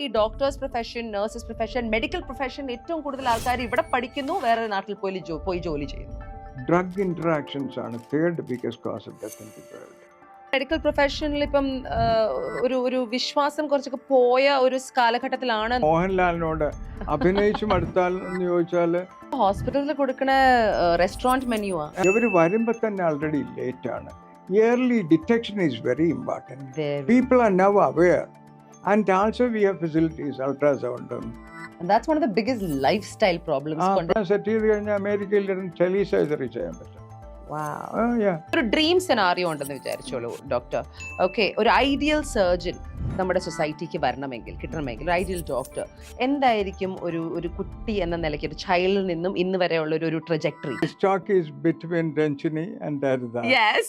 ഈ doctors profession, nurses profession, medical profession ഏറ്റവും കൂടുതൽ ആൾക്കാർ ഇവിടെ പഠിക്കുന്നു, വേറെ നാട്ടിൽ പോയി ജോലി ചെയ്യുന്നു. ഡ്രഗ് ഇന്ററാക്ഷൻസ് ആണ് third biggest cause of death in the world. Medical പ്രൊഫഷനിൽ ഇപ്പം ഒരു വിശ്വാസം കുറച്ചൊക്കെ പോയ ഒരു കാലഘട്ടത്തിലാണ്. മോഹൻലാലിനോട് അഭിനയിച്ചു മടുത്താൽ എന്ന് ചോദിച്ചാല് ഹോസ്പിറ്റലിൽ കൊടുക്കുന്ന റെസ്റ്റോറന്റ് മെനു ആ. ഇവര് വരുമ്പോ തന്നെ ആൾറെഡി ലേറ്റ് ആണ്. Early detection is very important. People are now aware and also we have facilities, അൾട്രാസൗണ്ടും. That's one of the biggest lifestyle problems. Set ചെയ്ത് കഴിഞ്ഞാൽ അമേരിക്കയിൽ ടെലി സർജറി ചെയ്യാൻ പറ്റും. ഒരു ഡ്രീം സെനാറിയോ ഉണ്ടെന്ന് വിചാരിച്ചോളൂ ഡോക്ടർ. ഓക്കെ, ഒരു ഐഡിയൽ സർജൻ നമ്മുടെ സൊസൈറ്റിക്ക് വരണമെങ്കിൽ, കിട്ടണമെങ്കിൽ, ഒരു ഐഡിയൽ ഡോക്ടർ എന്തായിരിക്കും? ഒരു കുട്ടി എന്ന നിലയ്ക്ക്, ഒരു ചൈൽഡിൽ നിന്നും ഇന്ന് വരെയുള്ള ഒരു trajectory. Stock is between Ranjini and Haridas. Yes.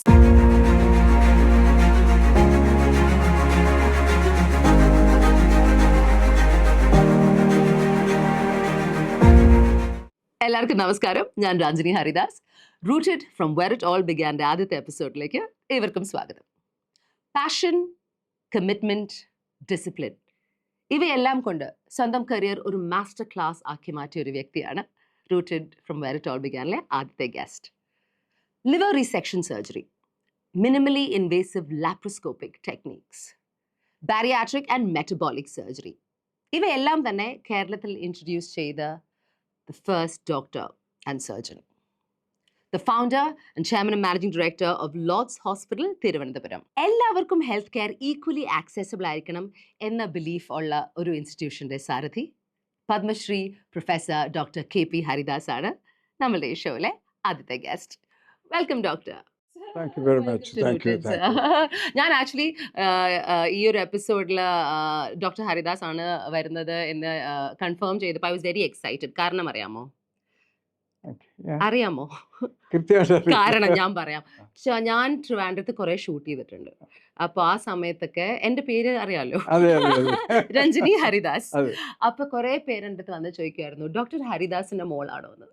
എല്ലാവർക്കും നമസ്കാരം. ഞാൻ Ranjini Haridas. Rooted from where it all ബിഗാൻ്റെ ആദ്യത്തെ എപ്പിസോഡിലേക്ക് ഏവർക്കും സ്വാഗതം. പാഷൻ, കമ്മിറ്റ്മെൻറ്റ്, ഡിസിപ്ലിൻ ഇവയെല്ലാം കൊണ്ട് സ്വന്തം കരിയർ ഒരു മാസ്റ്റർ ക്ലാസ് ആക്കി മാറ്റിയ ഒരു വ്യക്തിയാണ് rooted from where it all ബിഗാനിലെ ആദ്യത്തെ guest. Liver resection surgery, minimally invasive laparoscopic techniques, bariatric and metabolic surgery ഇവയെല്ലാം തന്നെ കേരളത്തിൽ ഇൻട്രൊഡ്യൂസ് ചെയ്ത the first doctor and surgeon, the founder and chairman and managing director of Lord's Hospital, Thiruvananthapuram. എല്ലാവർക്കും health care equally accessible ആയിരിക്കണം എന്ന belief ഉള്ള ഒരു ഇൻസ്റ്റിറ്റ്യൂഷൻ്റെ സാരഥി Padmashri professor doctor KP Haridas ആണ് നമ്മളുടെ ഈ ഷോയിലെ ആദ്യത്തെ guest. Welcome doctor. Thank you very much. Thank you. ഞാൻ ആക്ച്വലി ഈ ഒരു എപ്പിസോഡിൽ ഡോക്ടർ ഹരിദാസ് ആണ് വരുന്നത് എന്ന് കൺഫേം ചെയ്തപ്പോൾ ഐ വാസ് വെരി എക്സൈറ്റഡ്. കാരണം അറിയാമോ? അറിയാമോ കാരണം? ഞാൻ പറയാം. ഞാൻ ട്രിവാൻഡ്രത്ത് കുറെ ഷൂട്ട് ചെയ്തിട്ടുണ്ട്. അപ്പൊ ആ സമയത്തൊക്കെ എന്റെ പേര് അറിയാലോ, രഞ്ജിനി ഹരിദാസ്. അപ്പൊ കുറെ പേരെന്റെ അടുത്ത് വന്ന് ചോദിക്കുമായിരുന്നു, ഡോക്ടർ ഹരിദാസിന്റെ മോളാണോ എന്ന്.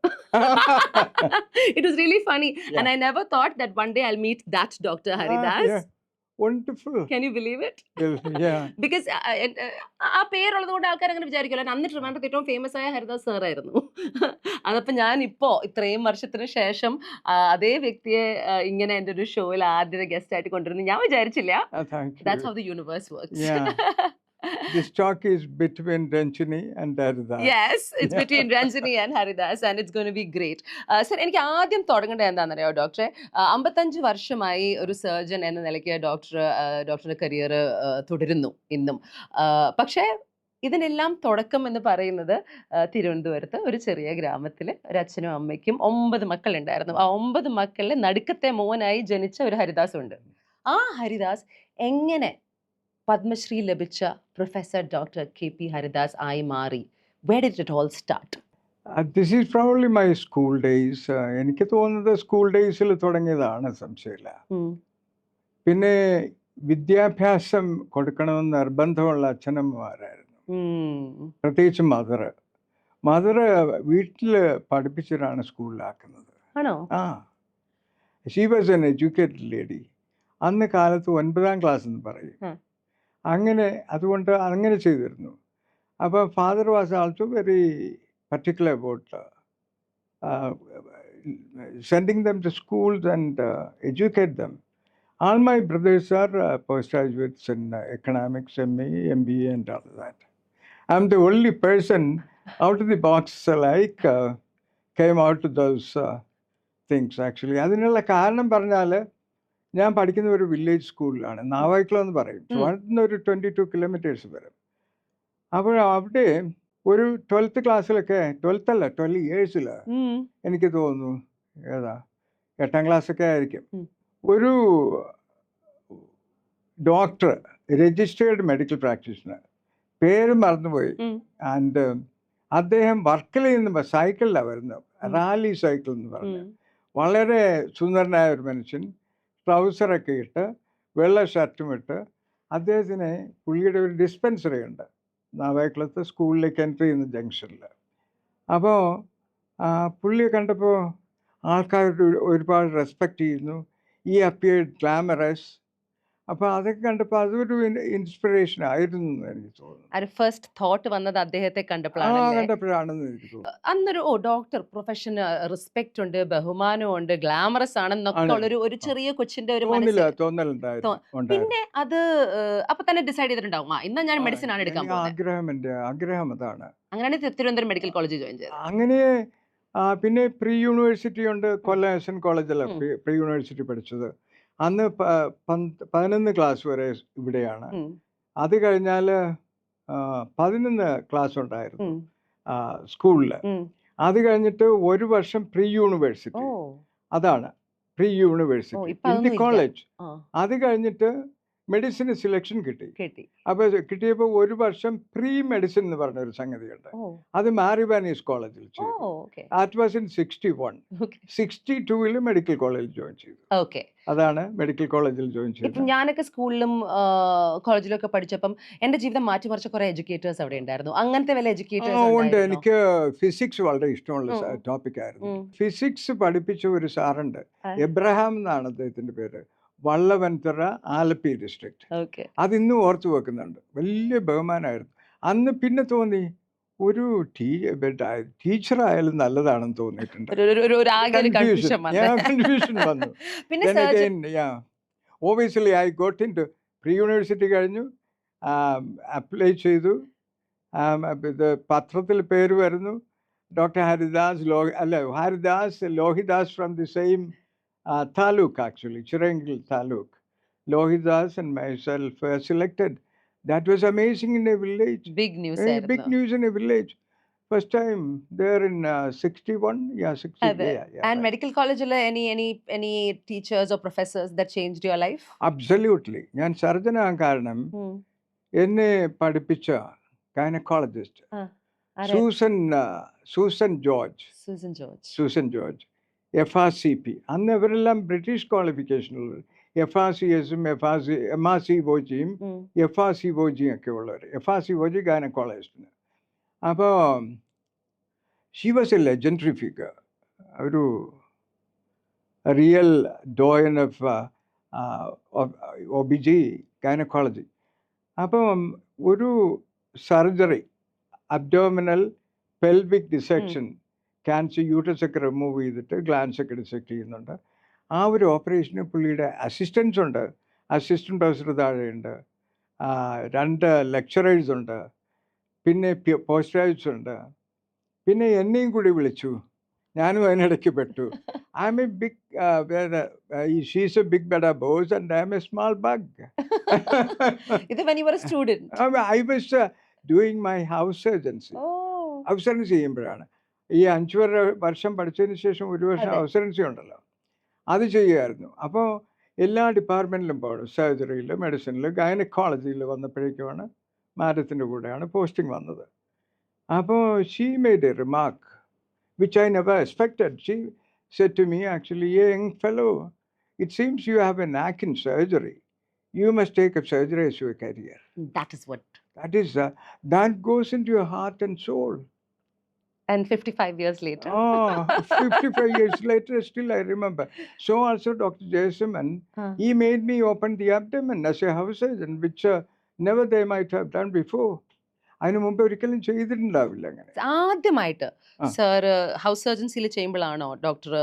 It was really funny, and I never thought that one day I'll meet that Dr. Haridas. Wonderful. Can you believe it? Yeah. Because ആ പേരുള്ളത് കൊണ്ട് ആൾക്കാർ അങ്ങനെ വിചാരിക്കുമല്ലോ. അന്ന് ട്രിവാൻഡ്രത്ത് ഏറ്റവും ഫേമസ് ആയ ഹരിദാസ് സാർ ആയിരുന്നു. അതപ്പോൾ ഞാൻ ഇപ്പോൾ ഇത്രയും വർഷത്തിന് ശേഷം അതേ വ്യക്തിയെ ഇങ്ങനെ എൻ്റെ ഒരു ഷോയിൽ ആദ്യത്തെ ഗസ്റ്റ് ആയിട്ട് കൊണ്ടുവരുന്നു ഞാൻ വിചാരിച്ചില്ല. That's how the universe works. This talk is between Ranjini and Haridas. Yes, it's between Ranjini and Haridas, and it's going to be great. Sir, എനിക്ക് ആദ്യം തുടങ്ങേണ്ടത് എന്താണെന്നറിയോ ഡോക്ടറെ? 55 വർഷമായി ഒരു സർജൻ എന്ന നിലയ്ക്ക് ഡോക്ടറുടെ കരിയർ തുടരുന്നു ഇന്നും. പക്ഷേ ഇതിനെല്ലാം തുടക്കം എന്ന് പറയുന്നത് തിരുവനന്തപുരത്ത് ഒരു ചെറിയ ഗ്രാമത്തിൽ ഒരു അച്ഛനും അമ്മയ്ക്കും 9 മക്കളുണ്ടായിരുന്നു. ആ 9 മക്കളിലെ നടുക്കത്തെ മോനായി ജനിച്ച ഒരു ഹരിദാസ് ഉണ്ട്. ആ ഹരിദാസ് എങ്ങനെ പത്മശ്രീ ലഭിച്ച പ്രൊഫസർ ഡോക്ടർ KP ഹരിദാസ് ആയി മാറി? Where did it all start? This is probably my school days. എനിക്ക് തോന്നുന്നത് സ്കൂൾ ഡേയ്സിൽ തുടങ്ങിയതാണ്, സംശയമില്ല. പിന്നെ വിദ്യാഭ്യാസം കൊടുക്കണമെന്ന് നിർബന്ധമുള്ള അച്ഛനമ്മമാരായിരുന്നു, പ്രത്യേകിച്ച് മദർ വീട്ടിൽ പഠിപ്പിച്ചിട്ടാണ് സ്കൂളിലാക്കുന്നത്. ആണോ? She was an educated lady. അന്ന് കാലത്ത് 9ാം ക്ലാസ് എന്ന് പറയും. അതുകൊണ്ട് അങ്ങനെ ചെയ്തിരുന്നു. അപ്പോൾ father was also very particular about sending them to schools and educate them. All my brothers are postgraduates in economics, MA, MBA and all that. I'm the only person out of the box came out to those things actually. അതിനുള്ള കാരണം പറഞ്ഞാൽ, ഞാൻ പഠിക്കുന്ന ഒരു village സ്കൂളിലാണ്, നാവായിക്കുളം എന്ന് പറയും. ട്രിവാൻഡ്രത്ത് ഒരു 22 കിലോമീറ്റേഴ്സ് വരും. അപ്പോൾ അവിടെ ഒരു 12th ക്ലാസ്സിലൊക്കെ, 12 ഇയേഴ്സിൽ എനിക്ക് തോന്നുന്നു 8ാം ക്ലാസ്സൊക്കെ ആയിരിക്കും, ഒരു ഡോക്ടർ, രജിസ്റ്റേർഡ് മെഡിക്കൽ പ്രാക്ടീഷണർ, പേര് മറന്നുപോയി, ആൻഡ് അദ്ദേഹം വർക്കലയിൽ നിന്ന് സൈക്കിളിലാണ് വരുന്നത്, റാലി സൈക്കിൾ എന്ന് പറഞ്ഞു. വളരെ സുന്ദരനായ ഒരു മനുഷ്യൻ, ട്രൗസറൊക്കെ ഇട്ട് വെള്ള ഷർട്ടും ഇട്ട്. പുള്ളിയുടെ ഒരു ഡിസ്പെൻസറി ഉണ്ട് നാവായിക്കുളത്ത് സ്കൂളിലേക്ക് എൻട്രി ചെയ്യുന്ന ജംഗ്ഷനിൽ. അപ്പോൾ പുള്ളിയെ കണ്ടപ്പോൾ ആൾക്കാർ ഒരുപാട് റെസ്പെക്റ്റ് ചെയ്യുന്നു. ഈ അപ്പിയർഡ് ഗ്ലാമറസ്. അപ്പോൾ അതൊക്കെ കണ്ടപ്പോൾ അതൊരു ഇൻസ്പിറേഷൻ ആയിരുന്നു എന്ന് എനിക്ക് തോന്നുന്നു. ഒരു ഫസ്റ്റ് തോട്ട് വന്നത് അദ്ദേഹത്തെ ആ കണ്ടപ്പോഴാണല്ലേ? കണ്ടപ്പോഴാണെന്ന് എനിക്ക് തോന്നുന്നു. അന്നൊരു ഡോക്ടർ പ്രൊഫഷന് റെസ്പെക്ട് ഉണ്ട്, ബഹുമാനമുണ്ട്, ഗ്ലാമറസ് ആണെന്നൊക്കെ ആണ്. ഉള്ളൊരു ഒരു ചെറിയ കൊച്ചിന്റെ ഒരു തോന്നലുണ്ടായിരുന്നു. പിന്നെ അത് അപ്പൊ തന്നെ ഡിസൈഡ് ചെയ്തിട്ടുണ്ടാവും, ഇന്ന് ഞാൻ മെഡിസിൻ ആണ് എടുക്കാൻ പോകുന്നത്. എൻ്റെ ആഗ്രഹം അതാണ്. അങ്ങനെയാണ് തിരുവനന്തപുരം മെഡിക്കൽ കോളേജിൽ ജോയിൻ ചെയ്തത്. അങ്ങനെ പിന്നെ പ്രീ യൂണിവേഴ്സിറ്റി ഉണ്ട്, കൊല്ലം എസ് എൻ കോളേജിലാണ് പ്രീ യൂണിവേഴ്സിറ്റി പഠിച്ചത്. അന്ന് 11 ക്ലാസ് വരെ ഇവിടെയാണ്. അത് കഴിഞ്ഞാൽ 11 ക്ലാസ് ഉണ്ടായിരുന്നു സ്കൂളിൽ. അത് കഴിഞ്ഞിട്ട് ഒരു വർഷം പ്രീ യൂണിവേഴ്സിറ്റി, അതാണ് pre university in the college. അത് കഴിഞ്ഞിട്ട് മെഡിസിന് സെലക്ഷൻ കിട്ടി. അപ്പോൾ കിട്ടിയപ്പോൾ ഒരു വർഷം പ്രീ മെഡിസിൻ എന്ന് പറഞ്ഞ ഒരു സംഗതിയുണ്ട്. അത് മാരിബാനീസ് കോളേജിൽ ചെയ്തു. That was in 61. 62 മെഡിക്കൽ കോളേജിൽ ജോയിൻ ചെയ്തു. അതാണ് മെഡിക്കൽ കോളേജിൽ ജോയിൻ ചെയ്തത്. ഞാനൊക്കെ സ്കൂളിലും കോളേജിലൊക്കെ പഠിച്ചപ്പം എന്റെ ജീവിതം മാറ്റിമറിച്ച കുറെ എഡ്യൂക്കേറ്റേഴ്സ് അവിടെ ഉണ്ടായിരുന്നു. അങ്ങനത്തെ വല്ല എഡ്യൂക്കേറ്റേഴ്സ് ഉണ്ട്. എനിക്ക് ഫിസിക്സ് വളരെ ഇഷ്ടമുള്ള ടോപ്പിക് ആയിരുന്നു. ഫിസിക്സ് പഠിപ്പിച്ച ഒരു സാറുണ്ട്, എബ്രഹാം എന്നാണ് അദ്ദേഹത്തിന്റെ പേര്. വള്ളവൻതുറ, ആലപ്പി ഡിസ്ട്രിക്ട്. അതിന്നും ഓർത്തു വെക്കുന്നുണ്ട്. വലിയ ബഹുമാനമായിരുന്നു അന്ന്. പിന്നെ തോന്നി ഒരു ടീച്ചറായാലും നല്ലതാണെന്ന് തോന്നിയിട്ടുണ്ട്. കൺഫ്യൂഷൻ വന്നു. Obviously I got in to pre university കഴിഞ്ഞു, അപ്ലൈ ചെയ്തു. ഇത് പത്രത്തിൽ പേര് വരുന്നു, doctor Haridas Lohidas from the same taluk, actually Chirangil Taluk. Lohidas and myself were selected. That was amazing in a village. Big news. Big news in a village. First time there in 61. Yeah, 60. And right. Medical college, any teachers or professors that changed your life? Absolutely. ഞാൻ surgeon ആകാൻ കാരണം എന്നെ പഠിപ്പിച്ച gynaecologist Susan George FRCP. അന്ന് ഇവരെല്ലാം British ക്വാളിഫിക്കേഷനുള്ളവർ. FRCSും MRC വോജിയും FRC വോജിയും ഒക്കെ ഉള്ളവർ. FRC വോജി ഗൈനക്കോളജിസ്റ്റിന്. അപ്പോൾ she was A legendary figure, ഒരു റിയൽ ഡോയൻ ഓഫ് OBG ഗൈനക്കോളജി. അപ്പം ഒരു surgery, abdominal pelvic dissection, cancer uterus ഒക്കെ റിമൂവ് ചെയ്തിട്ട് ഗ്ലാൻസ് ഒക്കെ ഡിസെക്ട് ചെയ്യുന്നുണ്ട്. ആ ഒരു ഓപ്പറേഷന് പുള്ളിയുടെ അസിസ്റ്റൻസ് ഉണ്ട്, അസിസ്റ്റൻറ്റ് പ്രൊഫസർ താഴെയുണ്ട്, 2 ലെക്ചറേഴ്സ് ഉണ്ട്, പിന്നെ പോസ്റ്റ് ഗ്രാജുവേറ്റ്സ് ഉണ്ട്. പിന്നെ എന്നെയും കൂടി വിളിച്ചു, ഞാനും അതിനിടയ്ക്ക് പെട്ടു. I'm a big she's a big ബെഡ boss and I'm a small bug. I was doing my house surgency. House surgency ചെയ്യുമ്പോഴാണ് ഈ 5 വർഷം പഠിച്ചതിന് ശേഷം ഒരു വർഷം അവസരൻസി ഉണ്ടല്ലോ, അത് ചെയ്യുമായിരുന്നു. അപ്പോൾ എല്ലാ ഡിപ്പാർട്ട്മെൻറ്റിലും പോകണം, സർജറിയിൽ, മെഡിസിനിൽ, ഗൈനക്കോളജിയിൽ വന്നപ്പോഴേക്കുമാണ് മാഡത്തിൻ്റെ കൂടെയാണ് പോസ്റ്റിംഗ് വന്നത്. അപ്പോൾ she made a remark which I never expected. She said to me, actually, "Hey, young fellow, it seems you have a knack in surgery. You must take up surgery as your career." That goes into your heart and soul. And 55 years later. 55 years later, still I remember. So also Dr. Jayasimhan, he made me open the abdomen as a house surgeon, which never they might have done before. അതിന് മുമ്പ് ഒരിക്കലും ചെയ്തിട്ടുണ്ടാവില്ല. അങ്ങനെ ആദ്യമായിട്ട് sir house സർജൻസിയിൽ ചെയ്യുമ്പോഴാണോ doctor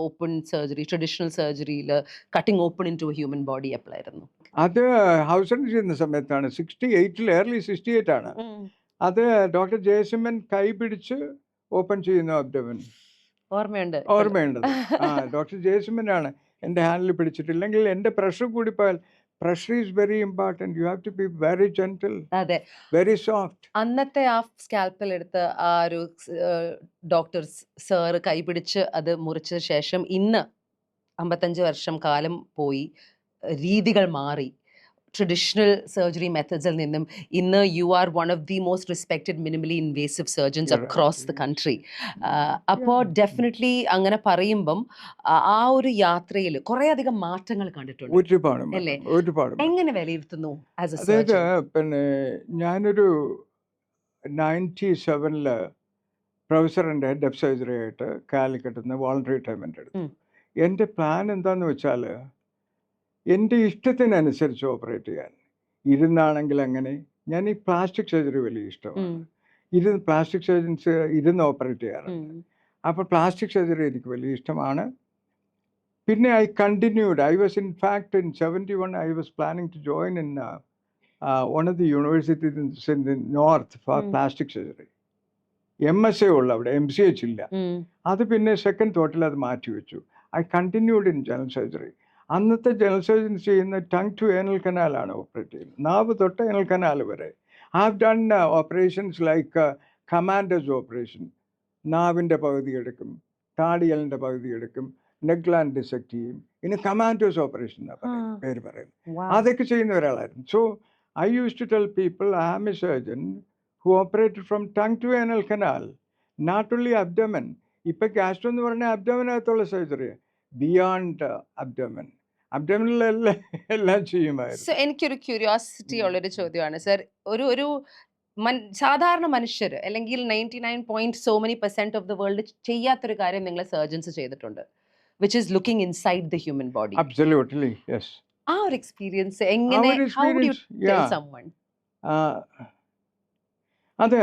open surgery, traditional സർജറിയിൽ cutting open into human body എപ്പോഴായിരുന്നു? അത് ഹൗസ് സർജറി ചെയ്യുന്ന സമയത്താണ്, 68, early 68 ആണ്. അത് ഡോക്ടർ ജയസിമ്മൻ കൈ പിടിച്ച് ഓപ്പൺ ചെയ്യുന്ന അബ്ഡോമൻ ഓർമ്മയുണ്ട്. ഡോക്ടർ ജയസിമ്മനാണ് എൻ്റെ ഹാൻഡിൽ പിടിച്ചിട്ടില്ലെങ്കിൽ എൻ്റെ പ്രഷർ കൂടിപ്പോയാൽ, pressure is very important, you have to be very gentle, very soft. അന്നത്തെ ആ സ്കാൽപ്പൽ എടുത്ത് ആ ഒരു ഡോക്ടർ സാറ് കൈപിടിച്ച് അത് മുറിച്ച ശേഷം ഇന്ന് 55 വർഷം കാലം പോയി, രീതികൾ മാറി. ട്രഡീഷണൽ സർജറി മെത്തേഡ്സിൽ നിന്നും ഇന്ന് you are one of the most respected minimally invasive surgeons across the country. അപ്പോൾ ഡെഫിനറ്റ്ലി അങ്ങനെ പറയുമ്പം ആ ഒരു യാത്രയിൽ കുറേ അധികം മാറ്റങ്ങൾ കണ്ടിട്ടുണ്ട്. ഒരുപാട്. എങ്ങനെ വിലയിരുത്തുന്നു ആസ് എ സർജൻ? പിന്നെ ഞാനൊരു 97 പ്രൊഫസറിൻ്റെ ഹെഡ് ഓഫ് സർജറി ആയിട്ട് കാലിക്കറ്റിൽ നിന്ന് വോളണ്ടറി റിട്ടയർമെൻ്റ് എടുത്തു. എൻ്റെ പ്ലാൻ എന്താണെന്ന് വെച്ചാൽ, എൻ്റെ ഇഷ്ടത്തിനനുസരിച്ച് ഓപ്പറേറ്റ് ചെയ്യാൻ. ഇരുന്നാണെങ്കിൽ അങ്ങനെ. ഞാൻ ഈ പ്ലാസ്റ്റിക് സർജറി വലിയ ഇഷ്ടമാണ്. പ്ലാസ്റ്റിക് സർജൻസ് ഇരുന്ന് ഓപ്പറേറ്റ് ചെയ്യാറുണ്ട്. അപ്പോൾ പ്ലാസ്റ്റിക് സർജറി എനിക്ക് വലിയ ഇഷ്ടമാണ്. പിന്നെ I continued. I was in fact in 71 I was planning to join in one of the universities in the north for plastic surgery. MSA ഉള്ളു അവിടെ, MCH ഇല്ല. അത് പിന്നെ സെക്കൻഡ് തോട്ടിൽ അത് മാറ്റി വെച്ചു. I continued in general surgery. അന്നത്തെ ജനറൽ സർജൻ ചെയ്യുന്ന ടങ് ടു ഏനൽ കനാലാണ് ഓപ്പറേറ്റ് ചെയ്യുന്നത്, നാവ് തൊട്ട് ഏനൽ കനാൽ വരെ. I have done operations like commanders operation. നാവിൻ്റെ പകുതി എടുക്കും, താടിയലിൻ്റെ പകുതി എടുക്കും, നെക്ക് ഗ്ലാൻഡ് ഡിസെക്ട് ചെയ്യും. ഇനി കമാൻഡേഴ്സ് ഓപ്പറേഷൻ എന്നാണ് പേര് പറയുന്നത്. അതൊക്കെ ചെയ്യുന്ന ഒരാളായിരുന്നു. So I used to tell people I am a surgeon who operated from tongue to anal canal, not only abdomen. ഇപ്പം ഗാസ്ട്രോ എന്ന് പറഞ്ഞാൽ അബ്ഡോമിനകത്തുള്ള സർജറി, ബിയോണ്ട് അബ്ഡോമൻ, അബ്ഡോമിനിലെല്ലാം എല്ലാം ചെയ്യുമായിരുന്നു. സോ എനിക്കൊരു ക്യൂരിയോസിറ്റി ഉള്ളൊരു ചോദ്യമാണ് സർ. ഒരു സാധാരണ മനുഷ്യർ അല്ലെങ്കിൽ 99% ഓഫ് ദ വേൾഡ് ചെയ്യാത്തൊരു കാര്യം നിങ്ങൾ സർജൻസ് ചെയ്തിട്ടുണ്ട്, which is looking inside the human body. Absolutely, yes. ആ ഒരു എക്സ്പീരിയൻസ് എങ്ങനെ, how would you tell someone? അത്